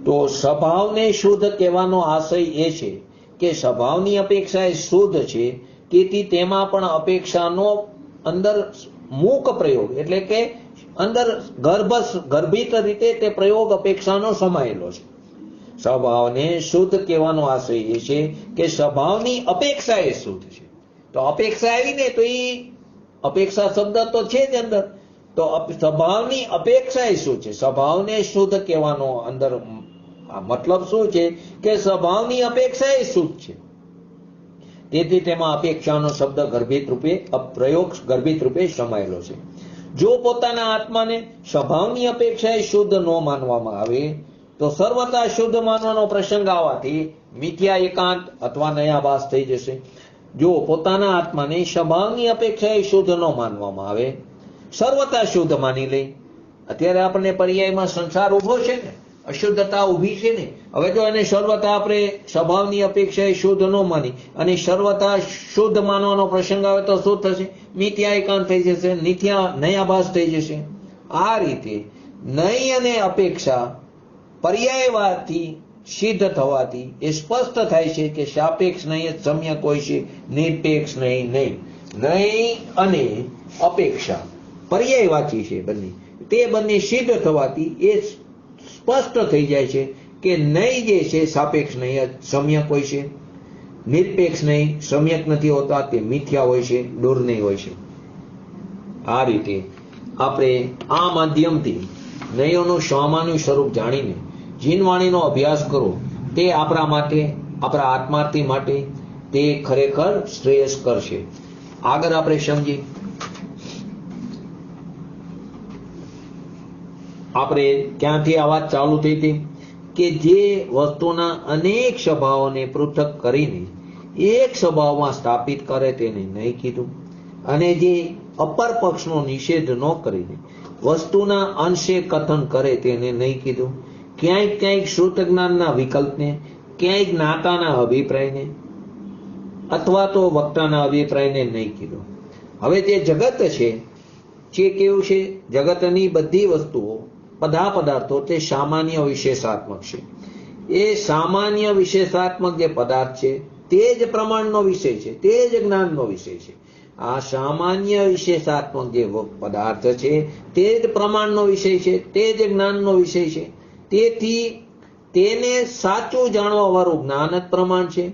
તો સ્વભાવને શુદ્ધ કહેવાનો આશય એ છે કે સ્વભાવની અપેક્ષા એ શુદ્ધ છે, તેથી તેમાં પણ અપેક્ષાનો અંદર મૂક પ્રયોગ એટલે કે અંદર ગર્ભિત રીતે તે પ્રયોગ અપેક્ષાનો સમાયેલો છે. સ્વભાવને શુદ્ધ કહેવાનો આશય એ છે કે સ્વભાવની અપેક્ષા એ શુદ્ધ છે. તો અપેક્ષા આવીને તો એ અપેક્ષા શબ્દ તો છે જ અંદર, તો સ્વભાવની અપેક્ષા એ શું છે? સ્વભાવને શુદ્ધ કહેવાનો અંદર મતલબ શું છે કે સ્વભાવની અપેક્ષા એ શુદ્ધ છે. તેથી તેમાં અપેક્ષાનો શબ્દ ગર્ભિત રૂપે પ્રયોગ ગર્ભિત રૂપે સમાયેલો છે. જો પોતાના આત્માને સ્વભાવની અપેક્ષા એ શુદ્ધ ન માનવામાં આવે તો સર્વથા શુદ્ધ માનવાનો પ્રસંગ આવવાથી મિથ્યા એકાંત અથવા નયાભાસ થઈ જશે. જો પોતાના આત્માને સ્વભાવની અપેક્ષા એ શુદ્ધ ન માનવામાં આવે, સર્વથા શુદ્ધ માની લે. અત્યારે આપણને પર્યાયમાં સંસાર ઉભો છે ને, અશુદ્ધતા ઉભી છે ને. હવે જો એને સર્વથા આપણે સ્વભાવની અપેક્ષા એ શુદ્ધ ન માની અને સર્વથા શુદ્ધ માનવાનો પ્રસંગ આવે તો શું થશે? મિથ્યા એકાંત થઈ જશે, નયાભાસ થઈ જશે. આ રીતે નય અને અપેક્ષા પર્યાયવાથી સિદ્ધ થવાથી એ સ્પષ્ટ થાય છે કે સાપેક્ષ નહીં સમ્યક હોય છે, નિરપેક્ષ નહીં. નહીં અને અપેક્ષા પર્યાયવાચી છે બંને, તે બંને સિદ્ધ થવાથી એ સ્પષ્ટ થઈ જાય છે કે નહીં જે છે સાપેક્ષ નહીં સમ્યક હોય છે, નિરપેક્ષ નહીં સમ્યક નથી હોતા, તે મિથ્યા હોય છે, દુર્નય હોય છે. આ રીતે આપણે આ માધ્યમથી નયોનું સામાન્ય સ્વરૂપ જાણીને જીનવાણીનો અભ્યાસ કરો, તે આપણા માટે, આપણા આત્માર્થી માટે તે ખરેખર શ્રેયસ કરશે. આગળ આપણે સમજી આપણે ક્યાંથી આ વાત ચાલુ થઈ હતી કે જે વસ્તુના અનેક સ્વભાવોને પૃથક કરીને એક સ્વભાવમાં સ્થાપિત કરે તેને નહીં કીધું, અને જે અપર પક્ષનો નિષેધ ન કરીને વસ્તુના અંશે કથન કરે તેને નહીં કીધું. ક્યાંક શ્રુત જ્ઞાનના વિકલ્પને, ક્યાંક જ્ઞાતાના અભિપ્રાયને અથવા તો વક્તાના અભિપ્રાયને નહીં કીધું. હવે જે જગત છે જે કેવું છે? જગતની બધી વસ્તુઓ, બધા પદાર્થો તે સામાન્ય વિશેષાત્મક છે. એ સામાન્ય વિશેષાત્મક જે પદાર્થ છે તે જ પ્રમાણનો વિષય છે, તે જ જ્ઞાનનો વિષય છે. આ સામાન્ય વિશેષાત્મક જે પદાર્થ છે તે જ પ્રમાણનો વિષય છે, તે જ જ્ઞાનનો વિષય છે. તેથી તેને સાચું જાણવા વાળું જ્ઞાન જ પ્રમાણ છે,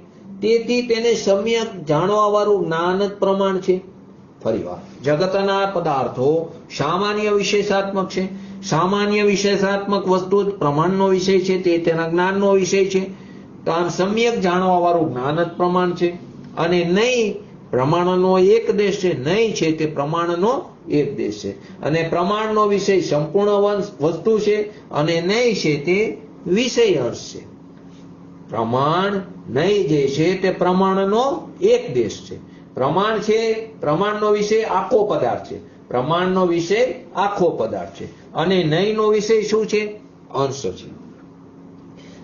તેથી તેને સમ્યક જાણવા વાળું જ્ઞાન જ પ્રમાણ છે. ફરીવાર જગતના પદાર્થો સામાન્ય વિશેષાત્મક છે, સામાન્ય વિશેષાત્મક વસ્તુ જ પ્રમાણનો વિષય છે, તે તેના જ્ઞાનનો વિષય છે. તો આમ સમ્યક જાણવા વાળું જ્ઞાન જ પ્રમાણ છે. અને નહીં પ્રમાણનો એક દેશ છે, નહીં છે તે પ્રમાણનો એક દેશ છે. અને પ્રમાણનો વિષય સંપૂર્ણ વસ્તુ છે અને નહીં છે તે વિષય અંશ છે. પ્રમાણ નહીં જે છે તે પ્રમાણનો એક દેશ છે. પ્રમાણ છે, પ્રમાણનો વિષય આખો પદાર્થ છે. પ્રમાણનો વિષય આખો પદાર્થ છે અને નહીંનો વિષય શું છે? અંશ છે.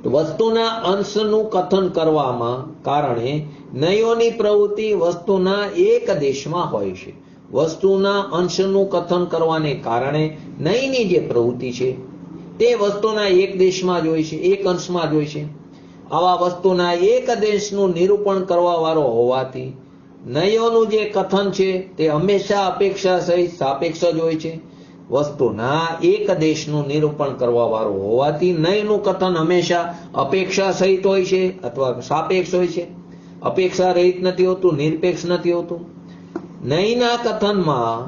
વસ્તુના અંશનું કથન કરવામાં કારણે નયોની પ્રવૃત્તિ વસ્તુના એક દેશમાં હોય છે. વસ્તુના અંશનું કથન કરવાને કારણે નહીંની જે પ્રવૃત્તિ છે તે વસ્તુના એક દેશમાં જ હોય છે, એક અંશમાં જ હોય છે. આવા વસ્તુના એક દેશનું નિરૂપણ કરવા વાળો હોવાથી નયોનું જે કથન છે તે હંમેશા અપેક્ષા સહિત સાપેક્ષ જ હોય છે. વસ્તુના એક દેશનું નિરૂપણ કરવા વાળું હોવાથી નયનું કથન હંમેશા અપેક્ષા સહિત હોય છે અથવા સાપેક્ષ હોય છે. અપેક્ષા રહિત નથી હોતું, નિરપેક્ષ નથી હોતું. નયના કથનમાં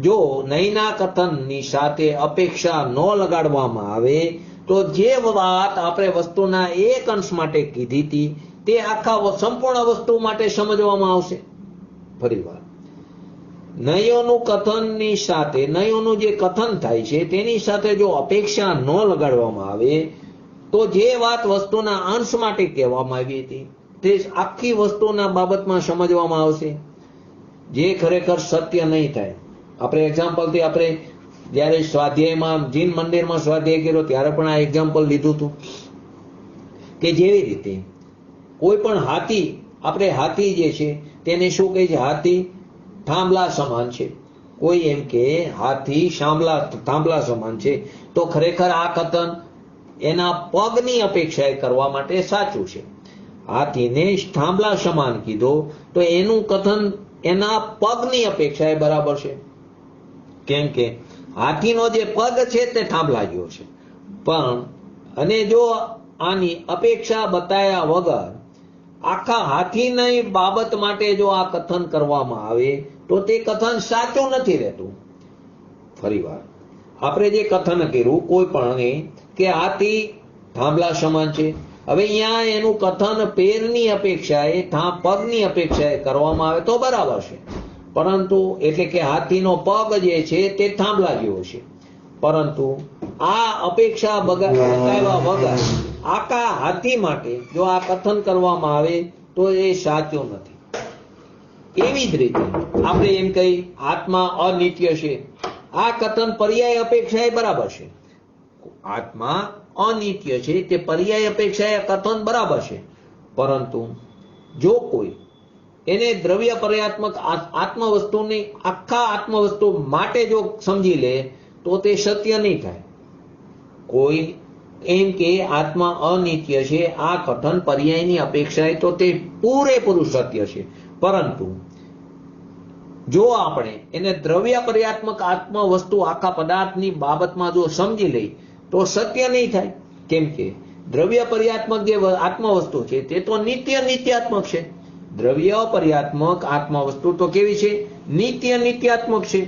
જો નયના કથનની સાથે અપેક્ષા ન લગાડવામાં આવે તો જે વાત આપણે વસ્તુના એક અંશ માટે કીધી હતી તે આખા સંપૂર્ણ વસ્તુ માટે સમજવામાં આવશે. ફરીવાર, નયોનું કથનની સાથે નયોનું જે કથન થાય છે તેની સાથે જો અપેક્ષા ન લગાડવામાં આવે તો જે વાત વસ્તુના અંશ માટે કહેવામાં આવી હતી તે આખી વસ્તુના બાબતમાં સમજવામાં આવશે, જે ખરેખર સત્ય નહીં થાય. આપણે એક્ઝામ્પલથી આપણે જ્યારે સ્વાધ્યાયમાં જીન મંદિરમાં સ્વાધ્યાય કર્યો ત્યારે પણ આ એક્ઝામ્પલ લીધું હતું કે જેવી રીતે કોઈ પણ હાથી, આપણે હાથી જે છે તેને શું કહે છે? હાથી થાંભલા સમાન છે. કોઈ એમ કે હાથી થાંભલા સમાન છે, તો ખરેખર આ કથન એના પગની અપેક્ષાએ કરવા માટે સાચું છે. હાથીને થાંભલા સમાન કીધો તો એનું કથન એના પગની અપેક્ષાએ બરાબર છે. કેમ કે હાથીનો જે પગ છે તે થાંભલા જેવો છે. પણ અને જો આની અપેક્ષા બતાયા વગર આખા હાથીની બાબત માટે જો આ કથન કરવામાં આવે તો તે કથન સાચું નથી રહેતું. ફરીવાર, આપણે જે કથન કર્યું કોઈ પણ કે હાથી થાંભલા સમાન છે, હવે અહીંયા એનું કથન પેરની અપેક્ષાએ પગની અપેક્ષાએ કરવામાં આવે તો બરાબર છે. પરંતુ એટલે કે હાથીનો પગ જે છે તે થાંભલા જેવો છે, પરંતુ આ અપેક્ષા બતાવ્યા વગર આખા હાથી માટે જો આ કથન કરવામાં આવે તો એ સાચું નથી. એવી જ રીતે આપણે એમ કહી આત્મા અનિત્ય છે, આ કથન પર્યાય અપેક્ષાએ બરાબર છે. આત્મા અનિત્ય છે તે પર્યાય અપેક્ષાએ કથન બરાબર છે, પરંતુ જો કોઈ એને દ્રવ્ય પર્યાત્મક આત્મવસ્તુની આખા આત્મવસ્તુ માટે જો સમજી લે તો તે સત્ય નહીં થાય. કોઈ એમ કે આત્મા અનિત્ય છે, આ કથન પર્યાયની અપેક્ષાએ તો તે પૂરેપૂરું સત્ય છે, પરંતુ જો આપણે એને દ્રવ્ય પર્યાત્મક આત્મવસ્તુ આખા પદાર્થની બાબતમાં જો સમજી લઈ તો સત્ય નહીં થાય. કેમ કે દ્રવ્ય પર્યાત્મક જે આત્મવસ્તુ છે તે તો નિત્યાત્મક છે. દ્રવ્ય પર્યાત્મક આત્મવસ્તુ તો કેવી છે? નિત્યાત્મક છે.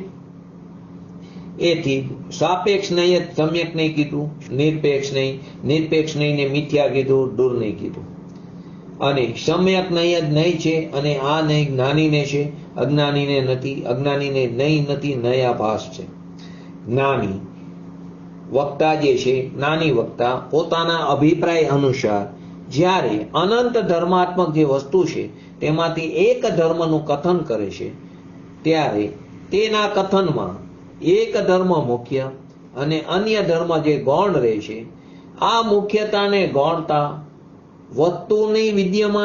એથી સાપેક્ષ નહીં સમ્યક નહીં કીધું, નિરપેક્ષ નહીં ને મિથ્યા કીધું, દૂર નહીં કીધું. અને સમ્યક નહીં જ નહીં છે અને આ નહીં જ્ઞાનીને છે, અજ્ઞાનીને નથી, અજ્ઞાનીને નહીં નથી, નયાભાસ છે. જ્ઞાની વક્તા જે છે, જ્ઞાની વક્તા પોતાના અભિપ્રાય અનુસાર જ્યારે અનંત ધર્માત્મક જે વસ્તુ છે તેમાંથી એક ધર્મનું કથન કરે છે ત્યારે તેના કથનમાં એક ધર્મ મુખ્ય અને અન્ય ધર્મ જે ગૌણ રહે છે. આ મુખ્યતાને ગૌણતા વસ્તુની વિદ્યમાન